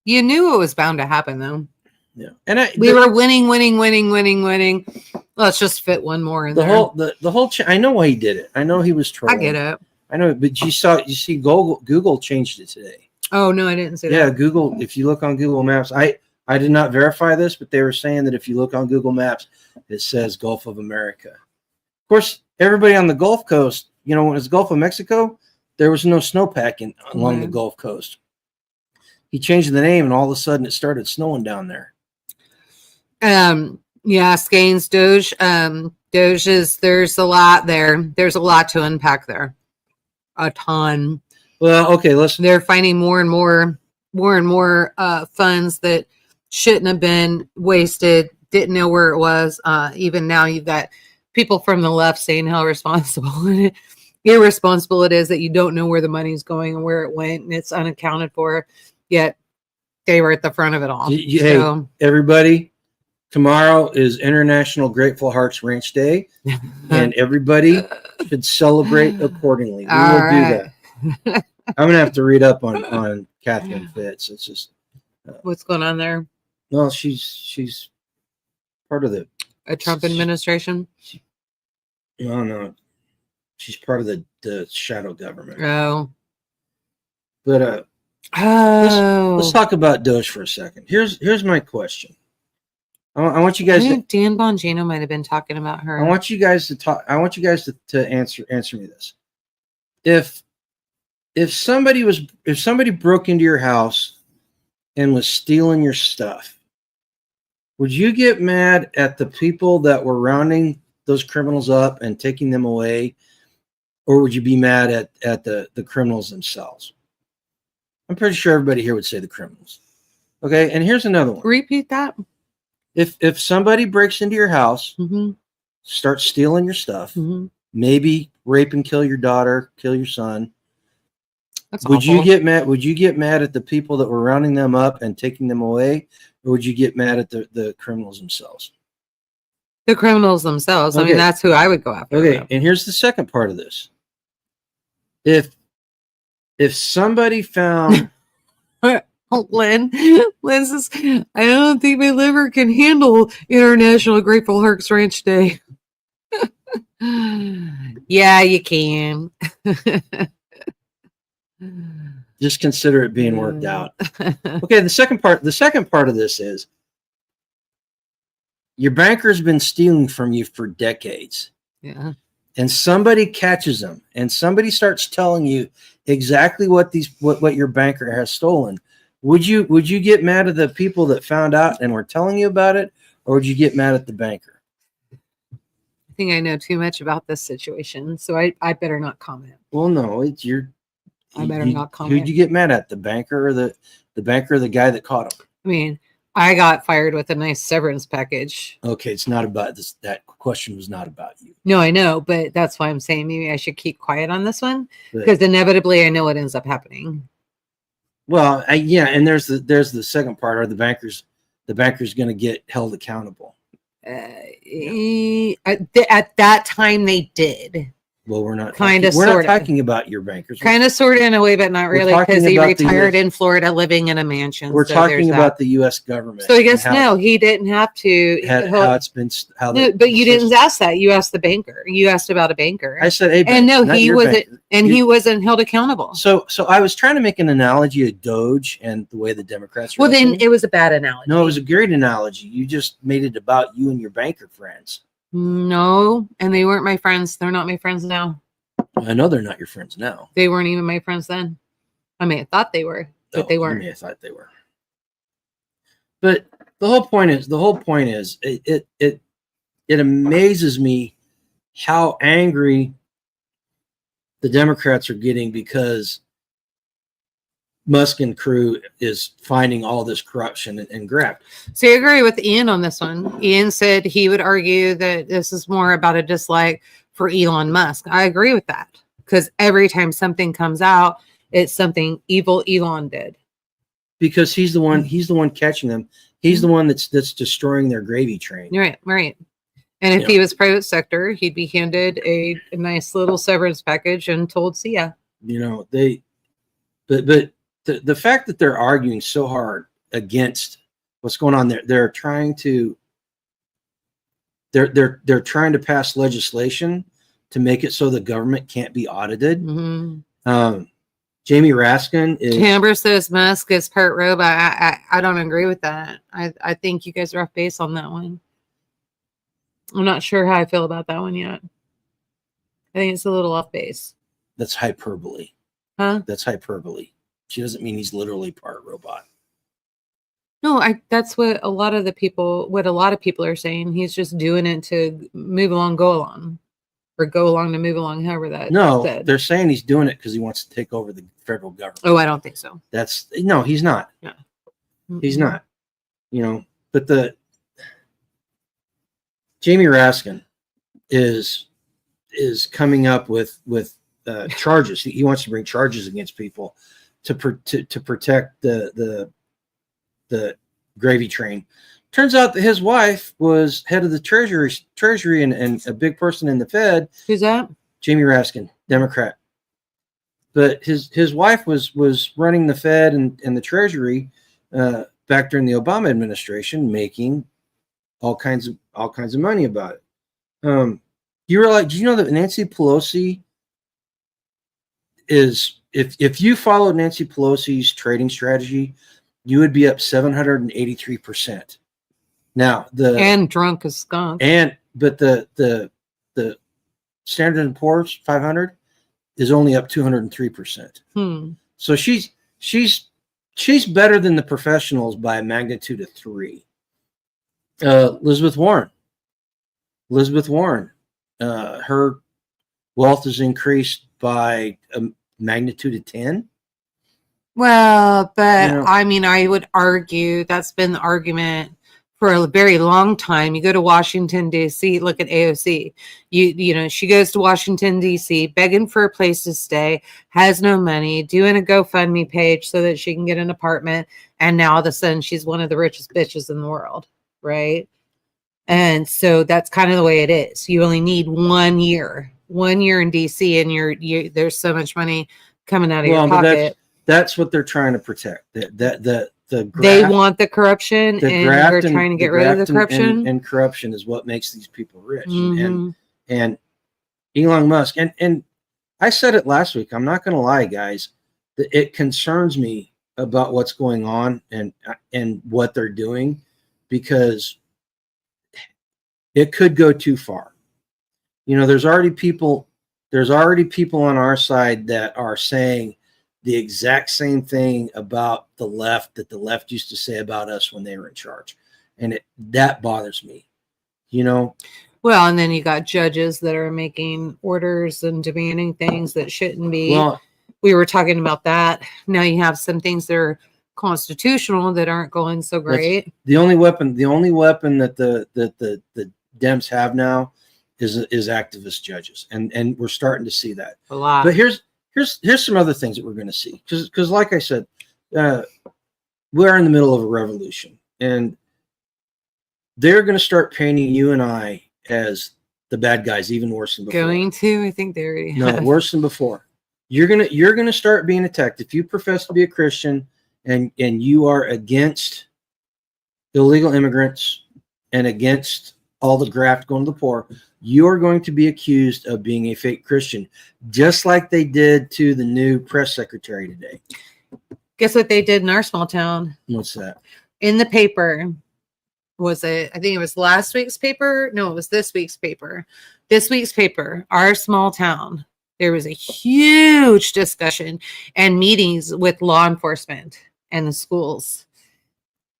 You knew it was bound to happen, though. Yeah, and we were winning. Let's just fit one more in there. I know why he did it. I know he was trolling. I get it. I know, but you see, Google changed it today. Oh no, I didn't see that. Yeah, Google. If you look on Google Maps, I did not verify this, but they were saying that if you look on Google Maps, it says Gulf of America. Of course, everybody on the Gulf Coast, when it was Gulf of Mexico, there was no snowpacking along the Gulf Coast. He changed the name, and all of a sudden, it started snowing down there. Yeah, Skeins, Doge. Doge is, there's a lot there. There's a lot to unpack there. A ton. Well, okay, they're finding more and more funds that shouldn't have been wasted, didn't know where it was. Even now you've got people from the left saying how irresponsible it is that you don't know where the money's going and where it went, and it's unaccounted for, yet they were at the front of it all. Hey, everybody, tomorrow is International Grateful Hearts Ranch Day, and everybody should celebrate accordingly. We will do that. I'm gonna have to read up on Catherine Fitz. It's just what's going on there. Well, she's part of the Trump administration. No, she's part of the shadow government. Oh, but let's talk about Doge for a second. Here's my question. I want you guys. Dan Bongino might have been talking about her. I want you guys to talk. I want you guys to answer me this. If somebody broke into your house and was stealing your stuff, would you get mad at the people that were rounding those criminals up and taking them away, or would you be mad at the criminals themselves? I'm pretty sure everybody here would say the criminals. Okay, and here's another one. Repeat that. If somebody breaks into your house, starts stealing your stuff, maybe rape and kill your daughter, kill your son, would you get mad? Would you get mad at the people that were rounding them up and taking them away, or would you get mad at the criminals themselves? The criminals themselves. Okay. I mean, that's who I would go after. Okay, and here's the second part of this. If somebody found Lynn says, I don't think my liver can handle International Grateful Hearts Ranch Day. Yeah, you can. Just consider it being worked out. Okay, the second part of this is your banker's been stealing from you for decades. Yeah. And somebody catches them and somebody starts telling you exactly what your banker has stolen. Would you get mad at the people that found out and were telling you about it, or would you get mad at the banker? I think I know too much about this situation, so I better not comment. Well, no, I better not comment. Who'd you get mad at, the banker or the banker or the guy that caught him? I mean, I got fired with a nice severance package. Okay, it's not about this. That question was not about you. No, I know, but that's why I'm saying maybe I should keep quiet on this one, because inevitably I know what ends up happening. Well, yeah, and there's the second part. Are the banker's going to get held accountable? At that time, they did. Well, we're not talking about your bankers. Kind of, sort of, in a way, but not really, because he retired in Florida, living in a mansion. We're talking about the U.S. government. So I guess no, he didn't have to. But you didn't ask that. You asked the banker. You asked about a banker. I said a banker, and no, he wasn't, and he wasn't held accountable. So I was trying to make an analogy of Doge and the way the Democrats. Well, then it was a bad analogy. No, it was a great analogy. You just made it about you and your banker friends. No, and they weren't my friends. They're not my friends now. I know they're not your friends now. They weren't even my friends then. I may have thought they were, but they weren't. I may have thought they were. But the whole point is it amazes me how angry the Democrats are getting because Musk and crew is finding all this corruption and graft. So I agree with Ian on this one. Ian said he would argue that this is more about a dislike for Elon Musk. I agree with that, because every time something comes out, it's something evil Elon did. Because he's the one catching them. He's the one that's destroying their gravy train. Right. And if he was private sector, he'd be handed a nice little severance package and told, see ya. But the fact that they're arguing so hard against what's going on there, they're trying to pass legislation to make it so the government can't be audited. Jamie Raskin is. Amber says Musk is part robot. I don't agree with that. I think you guys are off base on that one. I'm not sure how I feel about that one yet. I think it's a little off base. That's hyperbole. Huh? That's hyperbole. She doesn't mean he's literally part robot. No, No, that's what a lot of people are saying. He's just doing it to move along, go along, or go along to move along. However that. No, said. they're saying he's doing it because he wants to take over the federal government. Oh, I don't think so. No, he's not. Yeah. He's not. But the Jamie Raskin is coming up with charges. He wants to bring charges against people to protect the gravy train. Turns out that his wife was head of the treasury and a big person in the Fed. Who's that? Jamie Raskin, Democrat. But his wife was running the Fed and the Treasury back during the Obama administration, making all kinds of money about it. Do you know that Nancy Pelosi is, if you followed Nancy Pelosi's trading strategy, you would be up 783%. Now and drunk as skunk. But the Standard and Poor's 500 is only up 203%. So she's better than the professionals by a magnitude of 3. Elizabeth Warren, her wealth is increased by a magnitude of 10. Well, but I mean, I would argue that's been the argument for a very long time. You go to Washington, D.C., look at AOC. She goes to Washington, D.C., begging for a place to stay, has no money, doing a GoFundMe page so that she can get an apartment. And now all of a sudden she's one of the richest bitches in the world, right? And so that's kind of the way it is. You only need 1 year in D.C. and there's so much money coming out of your pocket. That's what they're trying to protect. They want the corruption, and they're trying to get rid of the corruption. And corruption is what makes these people rich. And Elon Musk, and I said it last week. I'm not going to lie, guys. It concerns me about what's going on and what they're doing, because it could go too far. There's already people on our side that are saying the exact same thing about the left that the left used to say about us when they were in charge. And that bothers me, Well, and then you got judges that are making orders and demanding things that shouldn't be. Well, we were talking about that. Now you have some things that are constitutional that aren't going so great. The only weapon that the Dems have now is activist judges. And we're starting to see that. A lot. But here's some other things that we're going to see, because like I said, we're in the middle of a revolution, and they're going to start painting you and I as the bad guys, even worse than before. I think they already have. Worse than before. You're gonna start being attacked if you profess to be a Christian and you are against illegal immigrants and against all the graft going to the poor. You are going to be accused of being a fake Christian, just like they did to the new press secretary today. Guess what they did in our small town? What's that? In the paper, I think it was last week's paper? No, it was this week's paper. This week's paper, our small town, there was a huge discussion and meetings with law enforcement and the schools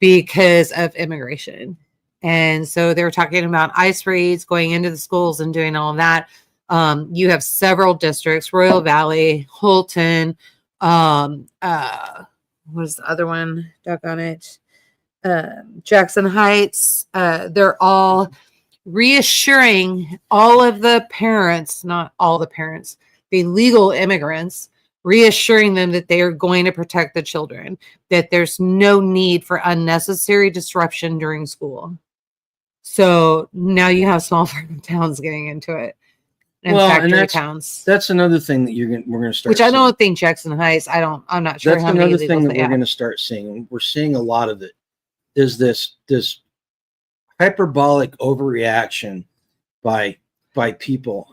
because of immigration. And so they were talking about ICE raids, going into the schools and doing all of that. You have several districts, Royal Valley, Holton, what is the other one? Doggone it. Jackson Heights. They're all reassuring all of the parents, not all the parents, the legal immigrants, reassuring them that they are going to protect the children, that there's no need for unnecessary disruption during school. So now you have small towns getting into it, and factory towns. That's another thing that we're going to start. Which I don't think Jackson Heights. I'm not sure. That's how another many thing that we're going to start seeing. We're seeing a lot of it. Is this hyperbolic overreaction by people?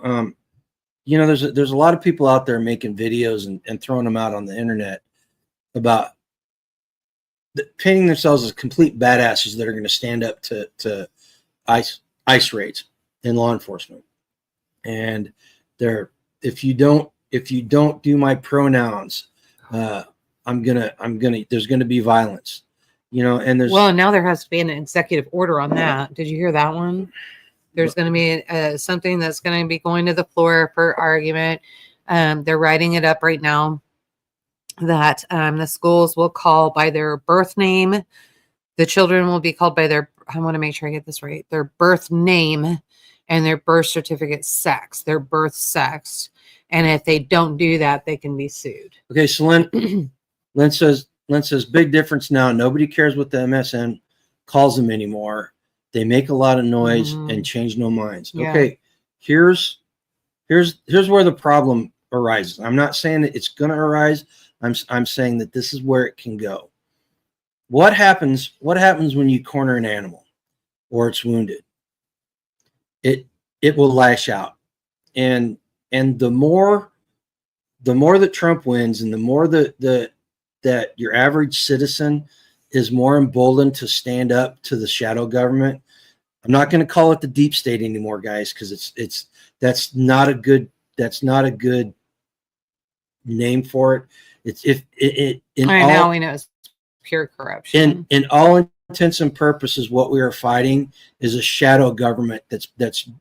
There's a lot of people out there making videos and throwing them out on the internet about painting themselves as complete badasses that are going to stand up to ICE raids and law enforcement. And if you don't do my pronouns, there's gonna be violence. And there's now there has to be an executive order on that. Did you hear that one? There's going to be something that's going to be going to the floor for argument. They're writing it up right now that the schools will call by their birth name. The children will be called by I want to make sure I get this right, their birth name and their birth certificate sex, their birth sex. And if they don't do that, they can be sued. Okay, so Lynn says, big difference now. Nobody cares what the MSN calls them anymore. They make a lot of noise and change no minds. Yeah. Okay, here's where the problem arises. I'm not saying that it's going to arise. I'm saying that this is where it can go. What happens when you corner an animal or it's wounded? It will lash out. And the more that Trump wins, and the more that your average citizen is more emboldened to stand up to the shadow government. I'm not going to call it the deep state anymore, guys, because that's not a good name for it. Now we know it's pure corruption. In all intents and purposes, what we are fighting is a shadow government that's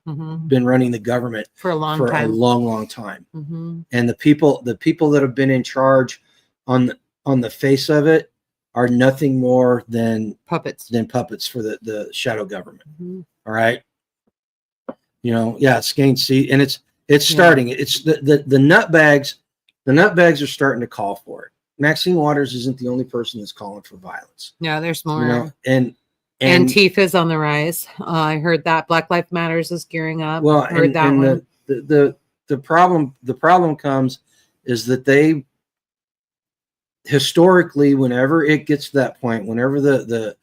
been running the government for a long time. And the people that have been in charge on the face of it are nothing more than puppets for the shadow government. All right. It's gained seat, and it's starting. It's the nutbags. The nutbags are starting to call for it. Maxine Waters isn't the only person that's calling for violence. Yeah, there's more. And Antifa's on the rise. I heard that Black Lives Matters is gearing up. Well, heard that one. The problem comes is that they historically, whenever it gets to that point, whenever the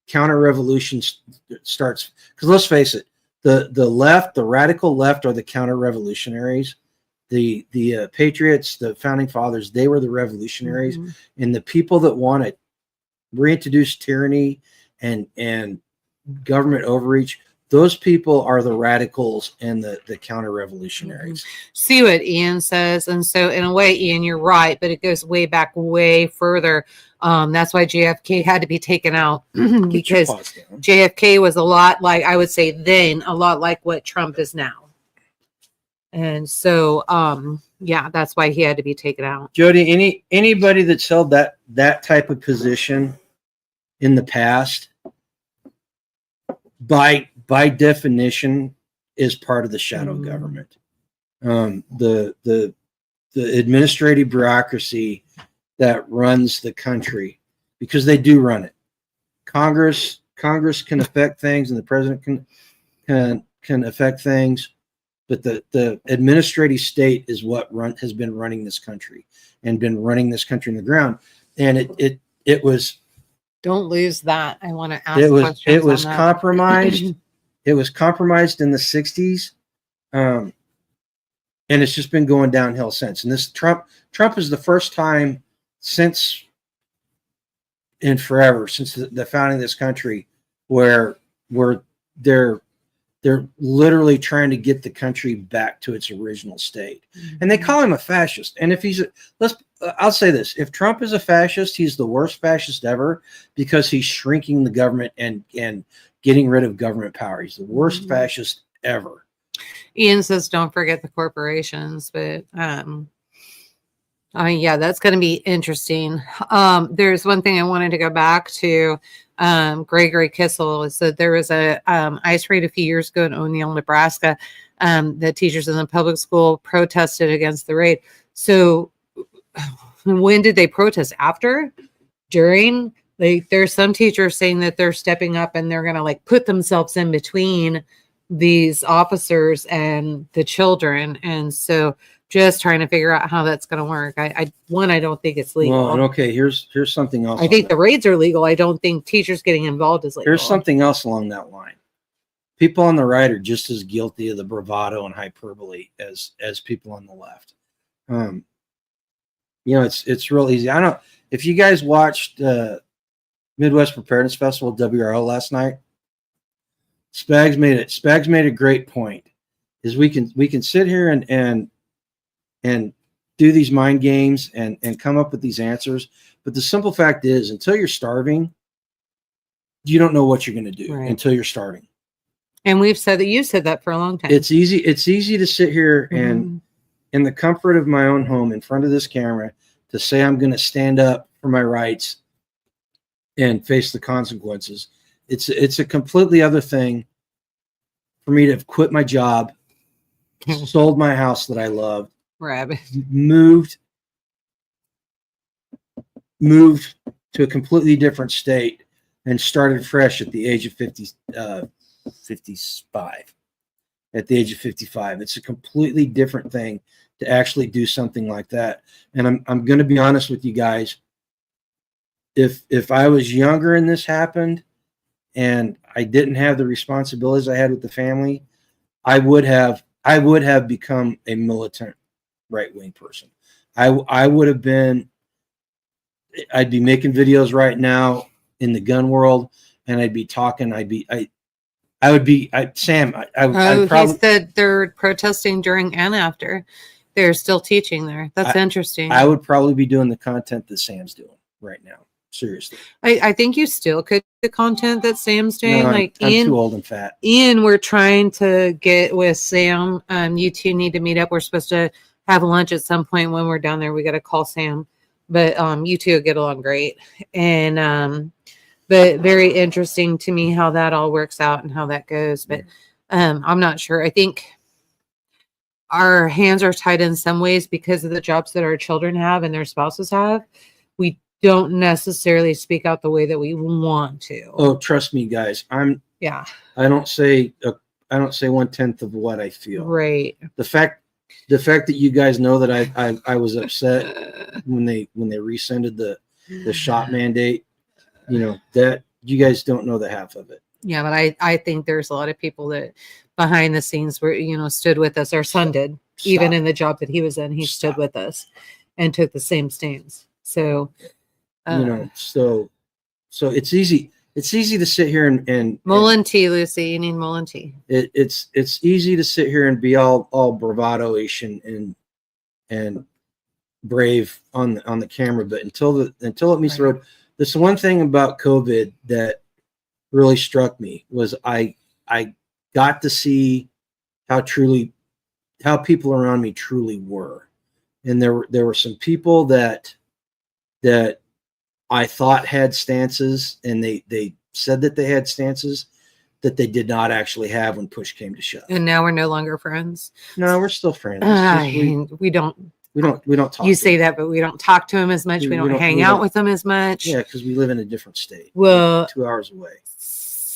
counter revolution starts, because let's face it, the left, the radical left, are the counter revolutionaries. The patriots, the founding fathers, they were the revolutionaries, and the people that want to reintroduce tyranny and government overreach, those people are the radicals and the counter revolutionaries. See what Ian says. And so in a way, Ian, you're right, but it goes way further. That's why JFK had to be taken out because JFK was a lot like, I would say then, a lot like what Trump is now. And so, that's why he had to be taken out. Jody, anybody that's held that type of position in the past, by definition, is part of the shadow government. The administrative bureaucracy that runs the country, because they do run it. Congress can affect things, and the president can affect things. But the administrative state is what has been running this country and been running this country in the ground. And it was. Don't lose that. I want to ask questions. It was compromised. It was compromised in the 60s. And it's just been going downhill since. And this Trump is the first time since the founding of this country where they're literally trying to get the country back to its original state. And they call him a fascist. And if I'll say this, if Trump is a fascist, he's the worst fascist ever, because he's shrinking the government and getting rid of government power. He's the worst fascist ever. Ian says, don't forget the corporations, but that's going to be interesting. There's one thing I wanted to go back to. Gregory Kissel said there was a ICE raid a few years ago in O'Neill, Nebraska. The teachers in the public school protested against the raid. So when did they protest? After? During? There's some teachers saying that they're stepping up and they're going to put themselves in between these officers and the children. And so just trying to figure out how that's going to work. I don't think it's legal. Well, okay, here's something else. I think the raids are legal. I don't think teachers getting involved is legal. Here's something else along that line. People on the right are just as guilty of the bravado and hyperbole as people on the left. It's real easy. I don't. If you guys watched Midwest Preparedness Festival WRO last night, Spags made a great point. Is we can sit here and do these mind games and come up with these answers. But the simple fact is, until you're starving, you don't know what you're going to do until you're starving. And we've said that, you said that for a long time. It's easy to sit here and in the comfort of my own home in front of this camera to say I'm going to stand up for my rights and face the consequences. It's a completely other thing for me to have quit my job, sold my house that I loved, moved to a completely different state and started fresh at the age of 55. At the age of 55, it's a completely different thing to actually do something like that. And I'm going to be honest with you guys. If I was younger and this happened, and I didn't have the responsibilities I had with the family, I would have become a militant right-wing person. I would have been. I'd be making videos right now in the gun world, and I'd be talking. Sam. He said they're protesting during and after. They're still teaching there. That's interesting. I would probably be doing the content that Sam's doing right now. Seriously. I think you still could do the content that Sam's doing. No, like I'm Ian, too old and fat. Ian, we're trying to get with Sam. You two need to meet up. We're supposed to have lunch at some point when we're down there. We got to call Sam. But you two get along great. And but very interesting to me how that all works out and how that goes. But I'm not sure. I think our hands are tied in some ways because of the jobs that our children have and their spouses have. We don't necessarily speak out the way that we want to. Oh, trust me, guys. I don't say 1/10 of what I feel. Right. The fact that you guys know that I was upset when they rescinded the shot mandate, that you guys don't know the half of it. Yeah, but I think there's a lot of people that behind the scenes were, stood with us. Our son did. Even in the job that he was in, he stood with us and took the same stance. So so it's easy to sit here and Mullen tea, Lucy. You need Mullen tea. It's easy to sit here and be all bravado-ish and brave on the camera, but until it meets the road. There's one thing about COVID that really struck me was I got to see how people around me truly were, and there were some people that I thought had stances, and they said that they had stances that they did not actually have when push came to shove. And now we're no longer friends. No, we're still friends. We don't talk. You say that, but we don't talk to him as much. We don't hang out with him as much. Yeah, because we live in a different state. Well, 2 hours away.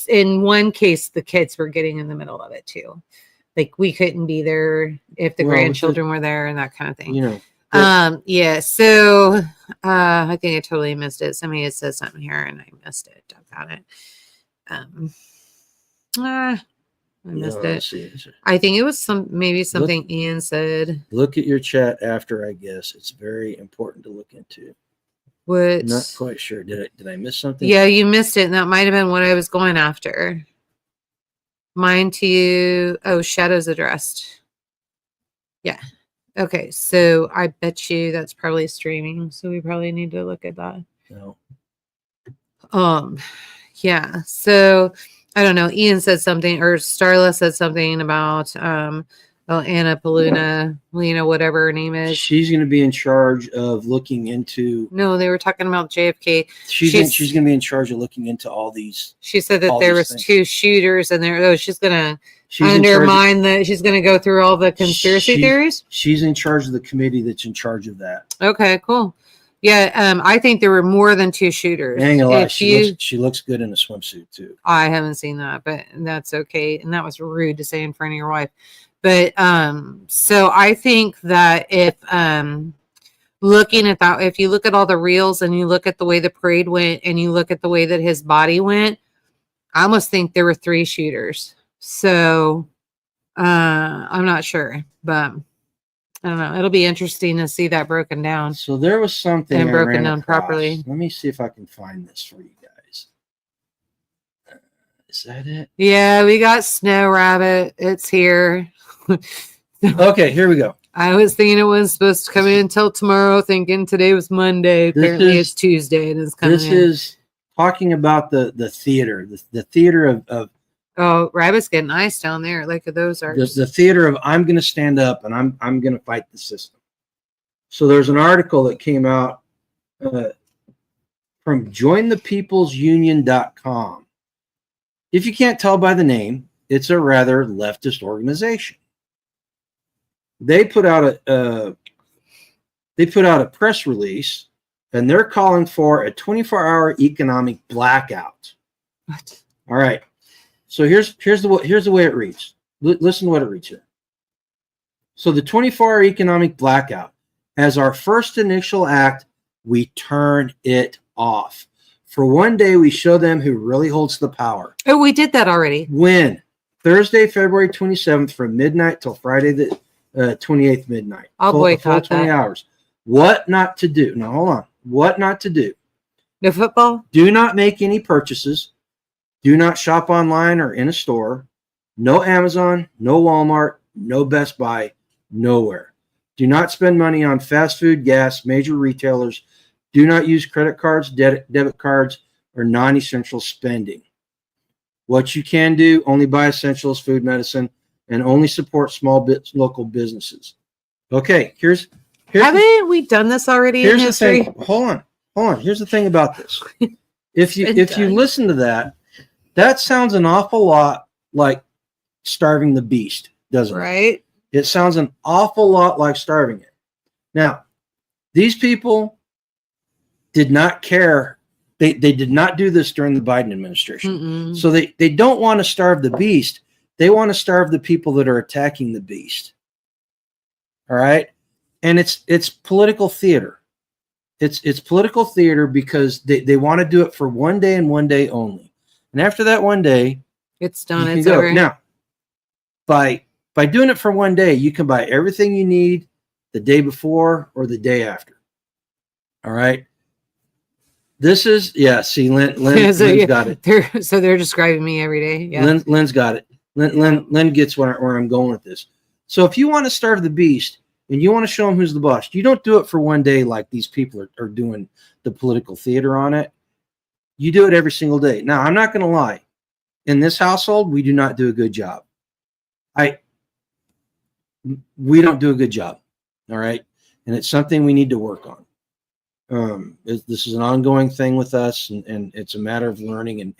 In one case, the kids were getting in the middle of it too. Like we couldn't be there if the grandchildren were there and that kind of thing. Yeah. So I think I totally missed it. Somebody had said something here and I missed it. I've got it. I missed it. I think it was something Ian said. Look at your chat after, I guess. It's very important to look into. What? Not quite sure. Did I miss something? Yeah, you missed it. And that might have been what I was going after. Mine to you. Oh, shadows addressed. Yeah. Okay. So I bet you that's probably streaming. So we probably need to look at that. No. Yeah. So I don't know. Ian said something, or Starla said something about Anna Paluna, Lena, whatever her name is. She's going to be in charge of looking into. No, they were talking about JFK. She's going to be in charge of looking into all these. She said that there was 2 shooters, and she's going to undermine that. She's going to go through all the conspiracy theories. She's in charge of the committee that's in charge of that. Okay, cool. Yeah, I think there were more than 2 shooters. She looks good in a swimsuit too. I haven't seen that, but that's okay. And that was rude to say in front of your wife. But so I think that if looking at that, if you look at all the reels and you look at the way the parade went and you look at the way that his body went, I almost think there were 3 shooters. So I'm not sure, but I don't know. It'll be interesting to see that broken down. So there was something and broken down properly. Let me see if I can find this for you guys. Is that it? Yeah, we got Snow Rabbit. It's here. Okay, here we go. I was thinking it was supposed to come in until tomorrow, thinking today was Monday. Apparently it's Tuesday and it's coming in. This is talking about the theater, the theater of oh, rabbits getting ice down there. Like those are the theater of I'm going to stand up and I'm going to fight the system. So there's an article that came out from jointhepeoplesunion.com. If you can't tell by the name, it's a rather leftist organization. They put out a press release, and they're calling for a 24-hour economic blackout. What? All right. So here's the way it reads. Listen to what it reads here. So the 24-hour economic blackout, as our first initial act, we turn it off. For one day, we show them who really holds the power. Oh, we did that already. When? Thursday, February 27th from midnight till Friday the 28th midnight. I'll boycott 20 hours. What not to do? Now, hold on. What not to do? No football? Do not make any purchases. Do not shop online or in a store. No Amazon, no Walmart, no Best Buy, nowhere. Do not spend money on fast food, gas, major retailers. Do not use credit cards, debit cards, or non-essential spending. What you can do, only buy essentials, food, medicine, and only support small local businesses. Okay, here's haven't we done this already? Here's the thing. Hold on. Here's the thing about this. If you listen to that, that sounds an awful lot like starving the beast, doesn't it? Right. It sounds an awful lot like starving it. Now, these people did not care. They did not do this during the Biden administration. Mm-mm. So they don't want to starve the beast. They want to starve the people that are attacking the beast. All right? And it's political theater. It's political theater because they want to do it for one day and one day only. And after that one day, it's done. It's over. Now, by doing it for one day, you can buy everything you need the day before or the day after. All right? This is, see, Lynn's got it. They're describing me every day. Yeah. Lynn's got it. Lynn gets where I'm going with this. So if you want to starve the beast and you want to show them who's the boss, you don't do it for one day like these people are doing the political theater on it. You do it every single day. Now, I'm not going to lie. In this household, we do not do a good job. We don't do a good job. All right. And it's something we need to work on. This is an ongoing thing with us, and it's a matter of learning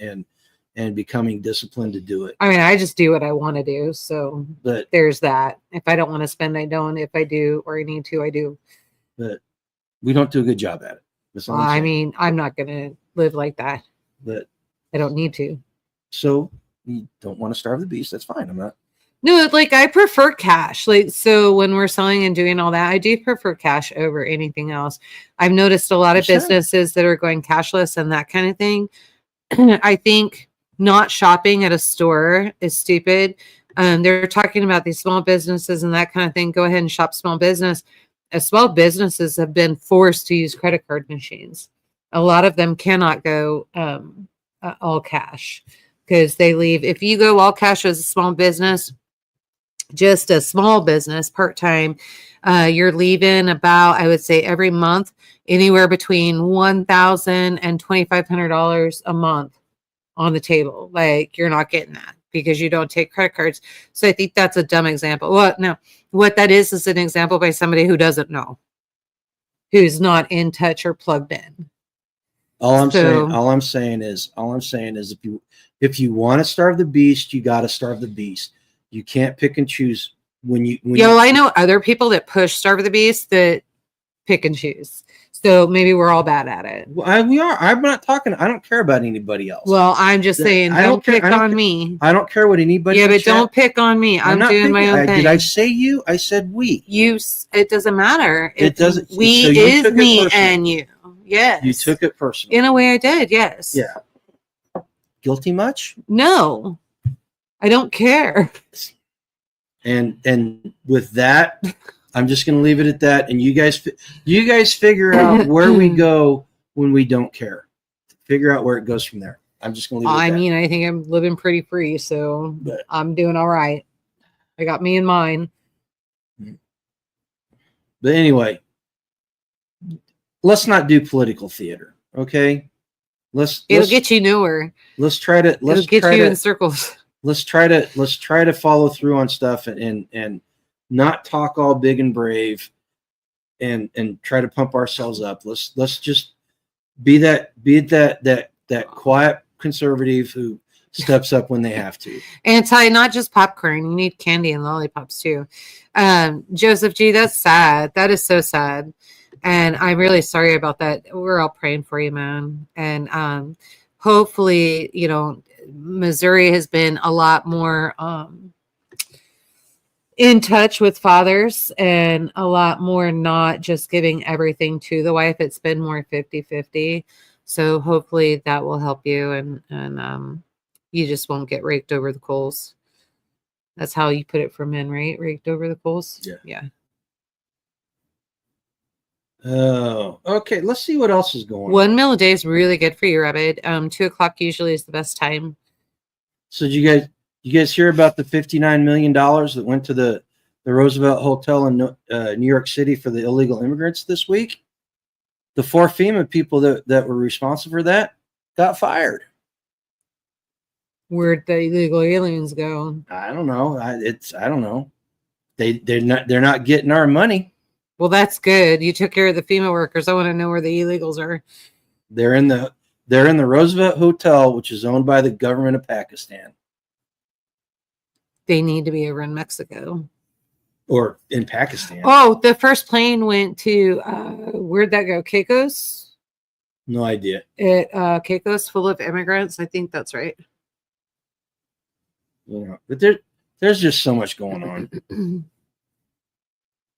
and becoming disciplined to do it. I mean, I just do what I want to do. So but there's that. If I don't want to spend, I don't. If I do or I need to, I do. But we don't do a good job at it. Well, I mean, I'm not going to live like that. But I don't need to. So you don't want to starve the beast. That's fine. I'm not. No, like I prefer cash. Like, so when we're selling and doing all that, I do prefer cash over anything else. I've noticed a lot of businesses that are going cashless and that kind of thing. I think not shopping at a store is stupid. They're talking about these small businesses and that kind of thing. Go ahead and shop small business. Small businesses have been forced to use credit card machines. A lot of them cannot go all cash because they leave. If you go all cash as a small business, just a small business, part-time, you're leaving about, I would say every month, anywhere between $1,000 and $2,500 a month on the table. Like you're not getting that because you don't take credit cards. So I think that's a dumb example. Well, no, what that is an example by somebody who doesn't know, who's not in touch or plugged in. All I'm saying is if you want to starve the beast, you got to starve the beast. You can't pick and choose I know other people that push starve the beast that pick and choose. So maybe we're all bad at it. Well, we are. I'm not talking. I don't care about anybody else. Well, I'm just saying, don't pick on me. I don't care what anybody. Yeah, but don't pick on me. I'm doing my own thing. Did I say you? I said we. You. It doesn't matter. It doesn't. We so is me and you. Yes. You took it personally. In a way, I did. Yes. Yeah. Guilty much? No. I don't care. And with that, I'm just going to leave it at that. And you guys figure out where we go when we don't care. Figure out where it goes from there. I'm just going to leave it at that. I mean, I think I'm living pretty free, so I'm doing all right. I got me and mine. But anyway, let's not do political theater, okay? It'll get you nowhere. Let's try to in circles. Let's try to follow through on stuff and not talk all big and brave and try to pump ourselves up. Let's just be that quiet conservative who steps up when they have to. And Ty, not just popcorn, you need candy and lollipops too. Joseph G, that's sad. That is so sad. And I'm really sorry about that. We're all praying for you, man. And hopefully, Missouri has been a lot more in touch with fathers and a lot more not just giving everything to the wife. It's been more 50-50. So hopefully that will help you and you just won't get raked over the coals. That's how you put it for men, right? Raked over the coals? Yeah. Oh, okay. Let's see what else is going on. 1 meal a day is really good for you, Rabbit. 2 o'clock usually is the best time. So did you guys hear about the $59 million that went to the Roosevelt Hotel in New York City for the illegal immigrants this week? The 4 FEMA people that were responsible for that got fired. Where'd the illegal aliens go? I don't know. I don't know. They're not getting our money. Well, that's good. You took care of the FEMA workers. I want to know where the illegals are. They're in the Roosevelt Hotel, which is owned by the government of Pakistan. They need to be over in Mexico. Or in Pakistan. Oh, the first plane went to where'd that go? Caicos? No idea. Caicos, full of immigrants. I think that's right. But there's just so much going on.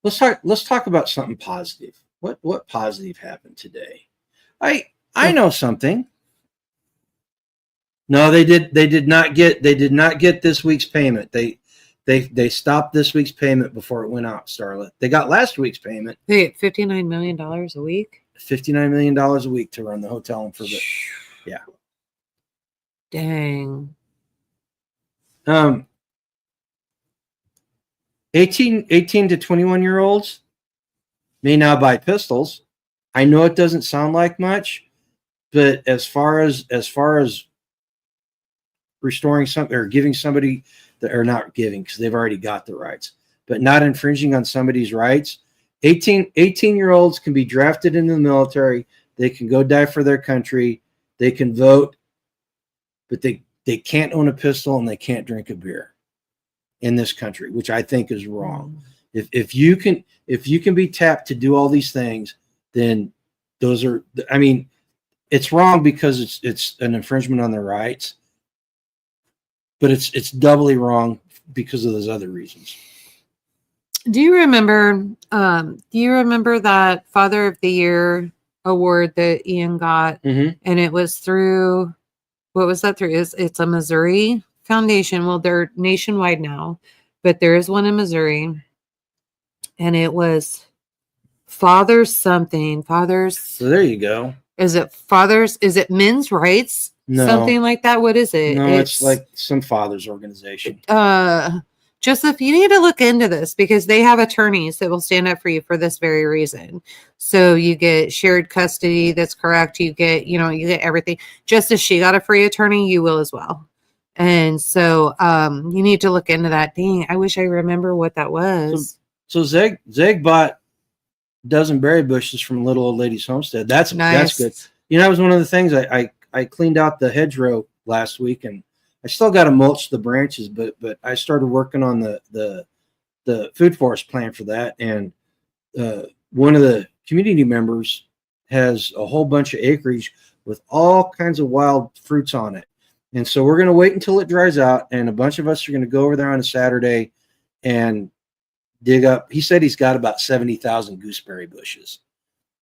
Let's talk about something positive. What positive happened today? I know something. No, they did not get this week's payment. They stopped this week's payment before it went out, Starlet. They got last week's payment. They get $59 million a week. $59 million a week to run the hotel and for the Dang. 18 to 21-year-olds may now buy pistols. I know it doesn't sound like much, but as far as restoring something or giving somebody that are not giving because they've already got the rights, but not infringing on somebody's rights. 18-year-olds can be drafted into the military. They can go die for their country. They can vote, but they can't own a pistol and they can't drink a beer in this country, which I think is wrong. If you can be tapped to do all these things, then those are, I mean, it's wrong because it's an infringement on their rights, but it's doubly wrong because of those other reasons. Do you remember that Father of the Year award that Ian got? Mm-hmm. And it was through, what was that through? It's a Missouri foundation. Well, they're nationwide now, but there is one in Missouri. And it was Fathers something. Fathers. So there you go. Is it Fathers? Is it Men's Rights? No. Something like that? What is it? No, it's like some fathers organization. Joseph, you need to look into this because they have attorneys that will stand up for you for this very reason. So you get shared custody. That's correct. You get everything. Just as she got a free attorney, you will as well. And so you need to look into that. Dang, I wish I remember what that was. So Zeg bought a dozen berry bushes from Little Old Lady's Homestead. That's nice. That's good. That was one of the things I cleaned out the hedgerow last week, and I still got to mulch the branches, but I started working on the food forest plan for that. And one of the community members has a whole bunch of acreage with all kinds of wild fruits on it. And so we're going to wait until it dries out. And a bunch of us are going to go over there on a Saturday and dig up. He said he's got about 70,000 gooseberry bushes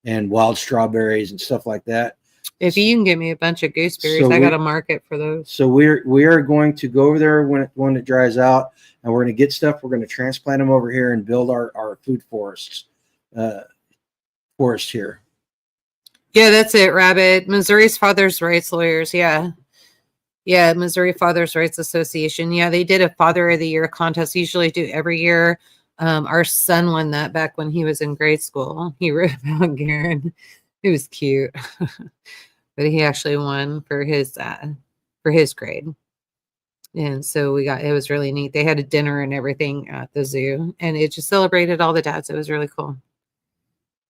and wild strawberries and stuff like that. If you can give me a bunch of gooseberries, I got a market for those. So we are going to go over there when it dries out, and we're going to get stuff. We're going to transplant them over here and build our food forest here. Yeah, that's it, Rabbit. Missouri's Fathers' Rights Lawyers. Yeah, Missouri Fathers' Rights Association. Yeah, they did a Father of the Year contest. Usually do every year. Our son won that back when he was in grade school. He wrote about Garen. It was cute, but he actually won for his grade. And so it was really neat. They had a dinner and everything at the zoo, and it just celebrated all the dads. It was really cool.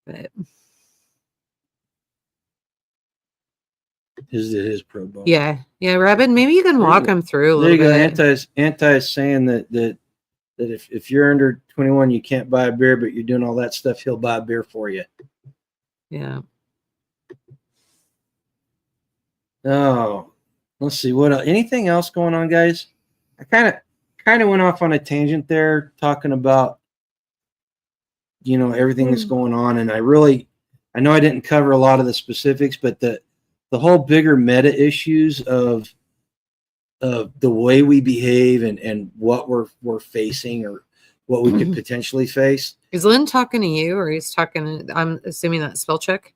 But his pro bowl. Yeah, Robin, maybe you can walk him through a little bit. Anti saying that if you're under 21, you can't buy a beer, but you're doing all that stuff, he'll buy a beer for you. Yeah. Oh, let's see what else. Anything else going on, guys? I kind of went off on a tangent there, talking about everything that's going on, and I know I didn't cover a lot of the specifics, but the whole bigger meta issues of the way we behave and what we're facing or what we could potentially face. Is Lynn talking to you, or he's talking? I'm assuming that's spell check.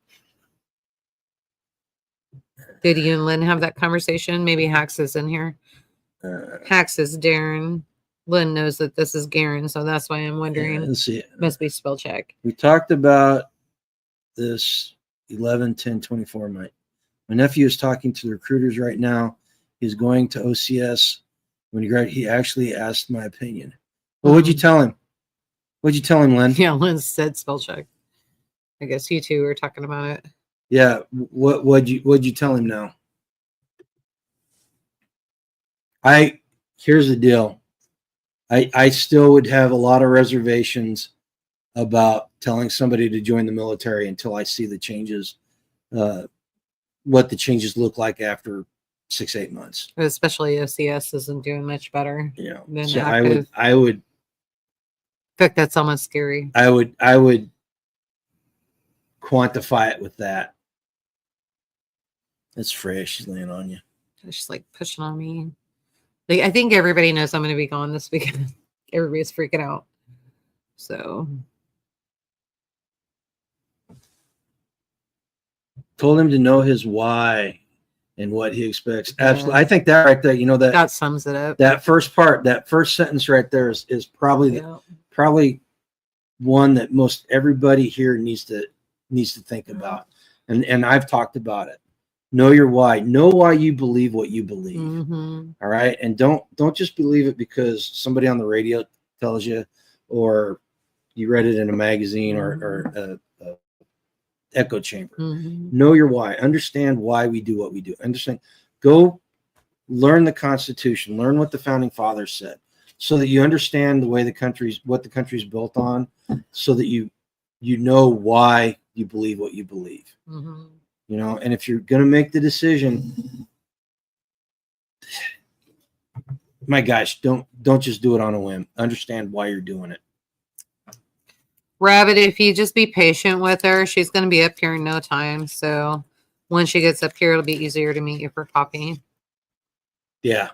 Did you and Lynn have that conversation? Maybe Hax is in here. Hax is Darren. Lynn knows that this is Garen, so that's why I'm wondering. Let's see. Must be spell check. We talked about this 11/10/24. My nephew is talking to the recruiters right now. He's going to OCS. When he actually asked my opinion. Well, what'd you tell him? What'd you tell him, Lynn? Yeah, Lynn said spell check. I guess you two were talking about it. Yeah. What'd you tell him now? Here's the deal. I still would have a lot of reservations about telling somebody to join the military until I see the changes, what the changes look like after 6-8 months. Especially OCS isn't doing much better. Yeah. Than So active. I would. In fact, that's almost scary. I would quantify it with that. That's fresh. She's laying on you. She's like pushing on me. Like, I think everybody knows I'm going to be gone this weekend. Everybody's freaking out. So. Told him to know his why and what he expects. Absolutely. I think that right there, that sums it up. That first part, that first sentence right there is probably probably one that most everybody here needs to think about. And I've talked about it. Know your why. Know why you believe what you believe. Mm-hmm. All right. And don't just believe it because somebody on the radio tells you, or you read it in a magazine or a echo chamber. Mm-hmm. Know your why. Understand why we do what we do. Understand. Go learn the Constitution. Learn what the founding fathers said, so that you understand what the country's built on, so that you know why you believe what you believe. Mm-hmm. And if you're going to make the decision, my gosh, don't just do it on a whim. Understand why you're doing it. Rabbit, if you just be patient with her, she's going to be up here in no time. So when she gets up here, it'll be easier to meet you for coffee. Yeah.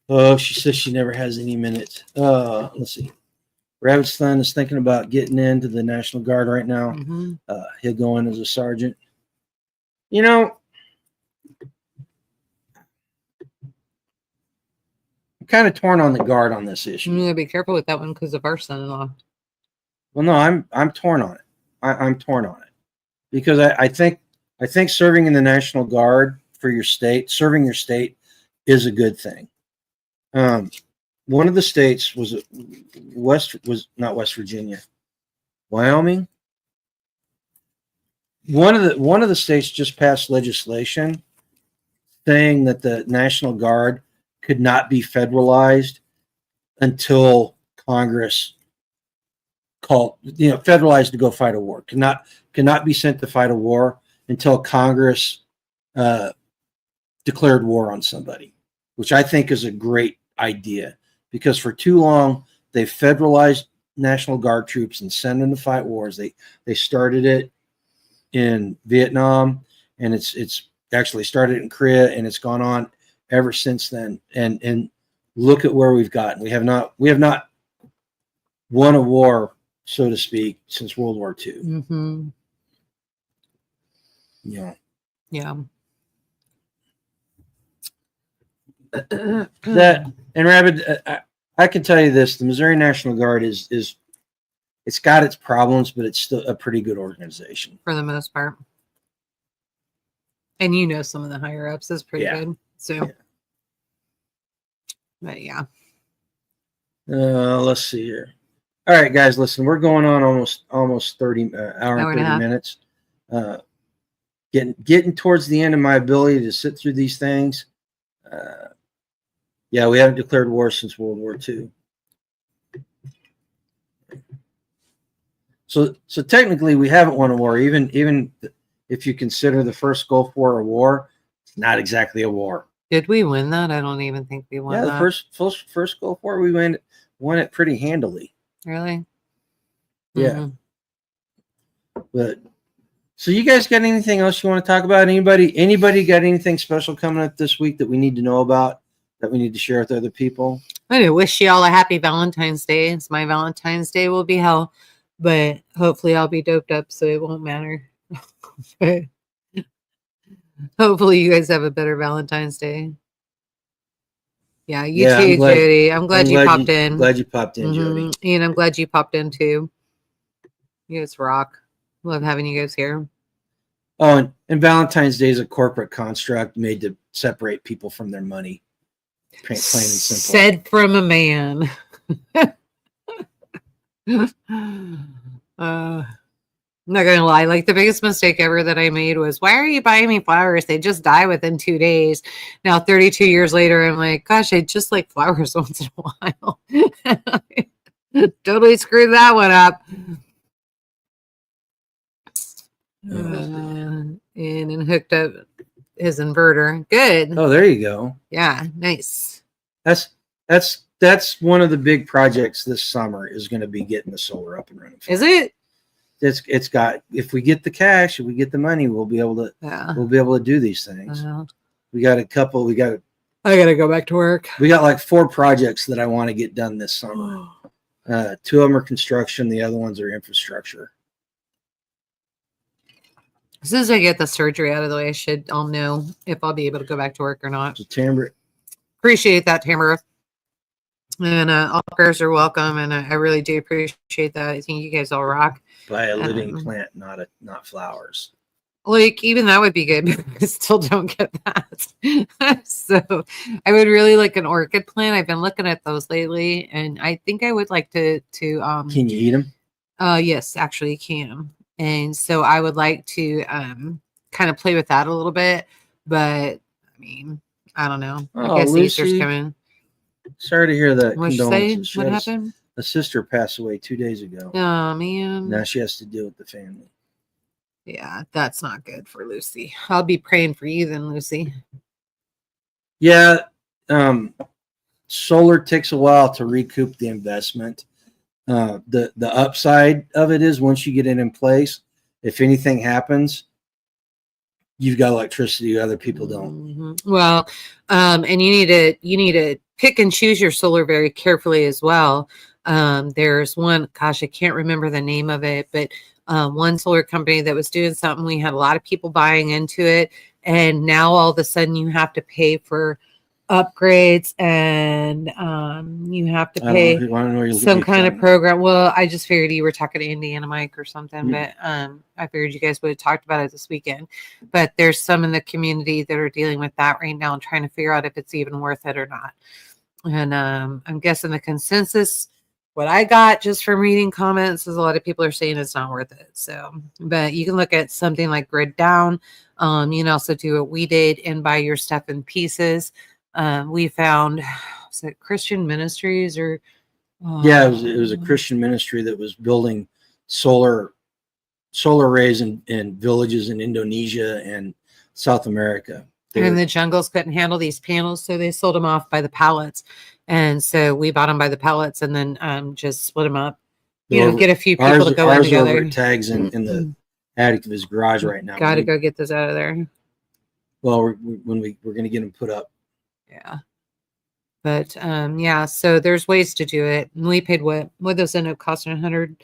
Oh, she says she never has any minutes. Let's see. Rabbit's son is thinking about getting into the National Guard right now. Mm-hmm. He'll go in as a sergeant. I'm kind of torn on the Guard on this issue. You gotta be careful with that one because of our son-in-law. Well, no, I'm torn on it. I'm torn on it because I think serving in the National Guard for your state, serving your state, is a good thing. One of the states was not West Virginia, Wyoming. One of the states just passed legislation saying that the National Guard could not be federalized until Congress federalized to go fight a war. Cannot be sent to fight a war until Congress declared war on somebody, which I think is a great idea. Because for too long, they federalized National Guard troops and sent them to fight wars. They started it in Vietnam, and it's actually started in Korea, and it's gone on ever since then. And look at where we've gotten. We have not won a war, so to speak, since World War II. Mm-hmm. Yeah. Yeah. That and Rabbit, I can tell you this: the Missouri National Guard is it's got its problems, but it's still a pretty good organization for the most part. And you know, some of the higher ups is pretty good. So, but yeah. Let's see here. All right, guys, listen, we're going on almost 30 hour and 30 minutes. Getting towards the end of my ability to sit through these things. Yeah, we haven't declared war since World War II. So technically, we haven't won a war. Even if you consider the first Gulf War a war, it's not exactly a war. Did we win that? I don't even think we won. Yeah, the first Gulf War, we won it pretty handily. Really? Yeah. But so you guys got anything else you want to talk about? Anybody got anything special coming up this week that we need to know about, that we need to share with other people? I wish you all a happy Valentine's Day. It's my Valentine's Day will be hell, but hopefully I'll be doped up so it won't matter. Hopefully you guys have a better Valentine's Day. Yeah, you too, Jody. I'm glad you popped in. I'm glad you popped in, Jody. And I'm glad you popped in too. You guys rock. Love having you guys here. Oh, and Valentine's Day is a corporate construct made to separate people from their money. Plain and simple. Said from a man. I'm not gonna lie, like the biggest mistake ever that I made was, why are you buying me flowers? They just die within 2 days. Now 32 years later, I'm like, gosh, I just like flowers once in a while. Totally screwed that one up. And then hooked up his inverter. Good. Oh, there you go. Yeah, nice. That's one of the big projects this summer is going to be getting the solar up and running. Is it? It's got, if we get the cash, if we get the money, we'll be able to do these things. We got a couple. I gotta go back to work. We got like 4 projects that I want to get done this summer. 2 of them are construction. The other ones are infrastructure. As soon as I get the surgery out of the way, I'll know if I'll be able to go back to work or not. So, Tamara, appreciate that, Tamara. And all prayers are welcome, and I really do appreciate that. I think you guys all rock. Buy a living plant, not flowers. Like, even that would be good, but I still don't get that. So I would really like an orchid plant. I've been looking at those lately, and I think I would like to Can you eat them? Yes, actually you can. And so I would like to kind of play with that a little bit, but I mean, I don't know. I guess Easter's coming. Sorry to hear that. What'd you say? What happened? A sister passed away 2 days ago. Oh, man. Now she has to deal with the family. Yeah, that's not good for Lucy. I'll be praying for you then, Lucy. Yeah. Solar takes a while to recoup the investment. The upside of it is, once you get it in place, if anything happens, you've got electricity other people don't. Well, and you need to pick and choose your solar very carefully as well. There's one, gosh, I can't remember the name of it, but one solar company that was doing something. We had a lot of people buying into it, and now all of a sudden you have to pay for upgrades, and you have to pay some kind of program. Well, I just figured you were talking to Indiana Mike or something, but I figured you guys would have talked about it this weekend. But there's some in the community that are dealing with that right now and trying to figure out if it's even worth it or not. And I'm guessing the consensus, what I got just from reading comments, is a lot of people are saying it's not worth it. So, but you can look at something like Grid Down. You can also do what we did and buy your stuff in pieces. We found, was it Christian Ministries or? Yeah, it was a Christian ministry that was building solar arrays in villages in Indonesia and South America. And the jungles couldn't handle these panels, so they sold them off by the pallets. And so we bought them by the pallets and then just split them up. Get a few people to go in together. Over tags in the attic of his garage right now. Got to go get those out of there. Well, we're going to get them put up. Yeah. But yeah, so there's ways to do it. And we paid what those end up costing $100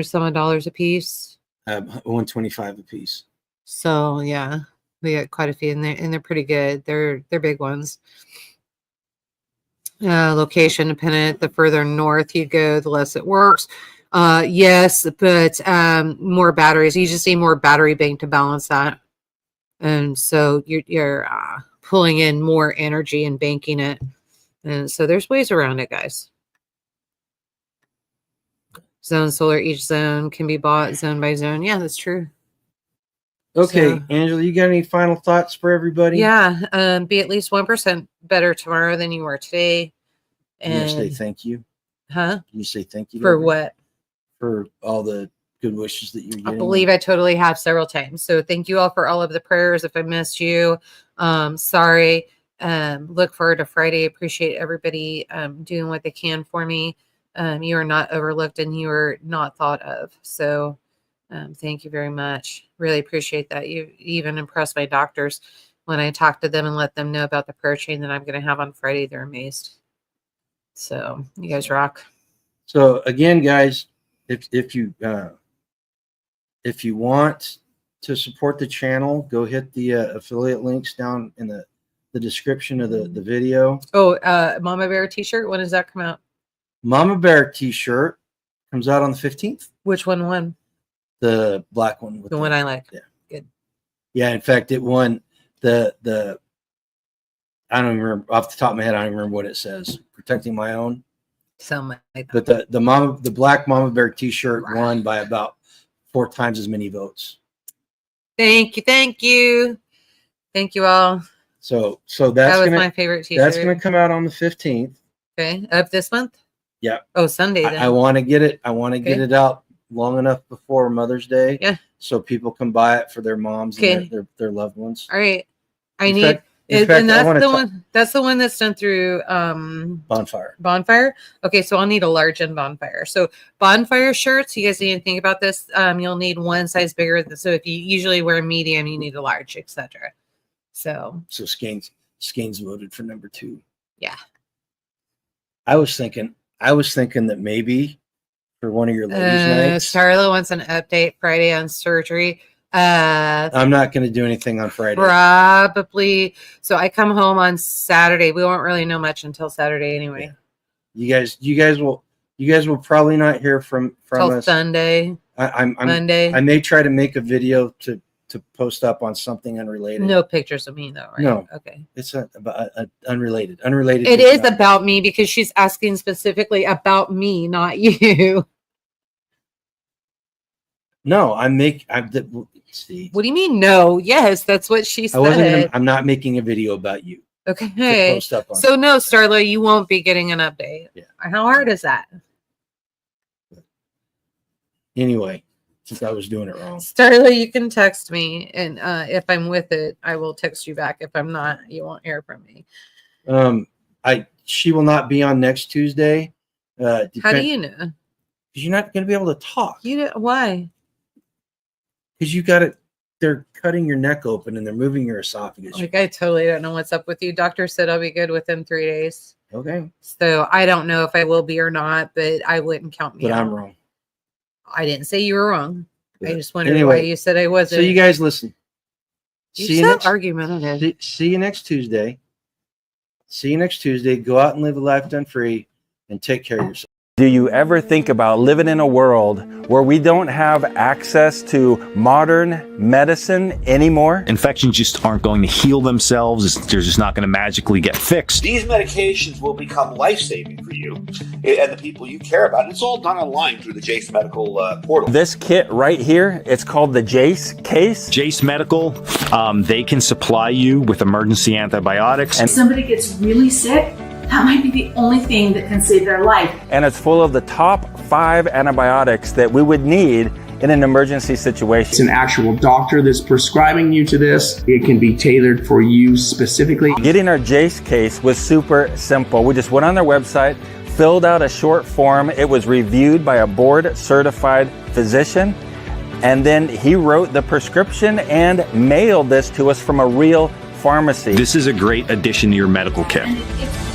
some a piece. $125 a piece. So yeah, we got quite a few in there, and they're pretty good. They're big ones. location dependent. The further north you go, the less it works. Yes, but more batteries. You just need more battery bank to balance that. And so you're pulling in more energy and banking it. And so there's ways around it, guys. Zone solar, each zone can be bought zone by zone. Yeah, that's true. Okay, So, Angela, you got any final thoughts for everybody? Yeah, be at least 1% better tomorrow than you were today. And Can you say thank you? Huh? Can you say thank you? For what? For all the good wishes that you're getting. I believe I totally have several times. So thank you all for all of the prayers. If I missed you, sorry. Look forward to Friday. Appreciate everybody doing what they can for me. You are not overlooked and you are not thought of. So thank you very much. Really appreciate that. You even impressed my doctors when I talked to them and let them know about the prayer chain that I'm going to have on Friday. They're amazed. So you guys rock. So again, guys, if you want to support the channel, go hit the affiliate links down in the description of the video. Oh, Mama Bear t-shirt. When does that come out? Mama Bear t-shirt comes out on the 15th. Which one won? The black one. With the one I like. Yeah. Good. Yeah. In fact, it won the I don't even remember off the top of my head. I don't even remember what it says. Protecting my own. Something like that. But the black Mama Bear t-shirt won by about 4 times as many votes. Thank you all. So that was my favorite t-shirt. That's gonna come out on the 15th. Okay, of this month. Yeah. Oh, Sunday. Then. I want to get it. I want to get it out long enough before Mother's Day. Yeah. So people can buy it for their moms and their loved ones. All right. In fact, and that's the one. That's the one that's done through Bonfire. Okay, so I'll need a large and Bonfire. So Bonfire shirts. You guys need to think about this. You'll need one size bigger. So if you usually wear medium, you need a large, etc. So Skane's voted for number 2. Yeah. I was thinking that maybe for one of your ladies' nights. Starla wants an update Friday on surgery. I'm not going to do anything on Friday. Probably. So I come home on Saturday. We won't really know much until Saturday anyway. Yeah. You guys will probably not hear from us Sunday. Monday. I may try to make a video to post up on something unrelated. No pictures of me though, right? No. Okay. It's unrelated. It is about me because she's asking specifically about me, not you. No, see. What do you mean? No. Yes, that's what she said. I'm not making a video about you. Okay. No, Starla, you won't be getting an update. Yeah. How hard is that? Anyway, since I was doing it wrong. Starla, you can text me, and if I'm with it, I will text you back. If I'm not, you won't hear from me. She will not be on next Tuesday. How do you know? Because you're not going to be able to talk. Why? Because they're cutting your neck open and they're moving your esophagus. Like, I totally don't know what's up with you. Doctor said I'll be good within 3 days. Okay. So I don't know if I will be or not, but I wouldn't count me out. But I'm wrong. I didn't say you were wrong. I just wondered why you said I wasn't. So you guys listen. See you argumentative. See you next Tuesday. Go out and live a life done free and take care of yourself. Do you ever think about living in a world where we don't have access to modern medicine anymore? Infections just aren't going to heal themselves. They're just not going to magically get fixed. These medications will become life-saving for you and the people you care about. And it's all done online through the Jase Medical portal. This kit right here, it's called the Jase case. Jase Medical, they can supply you with emergency antibiotics. And somebody gets really sick, that might be the only thing that can save their life. And it's full of the top 5 antibiotics that we would need in an emergency situation. It's an actual doctor that's prescribing you to this. It can be tailored for you specifically. Getting our Jase case was super simple. We just went on their website, filled out a short form. It was reviewed by a board-certified physician. And then he wrote the prescription and mailed this to us from a real pharmacy. This is a great addition to your medical kit. And it's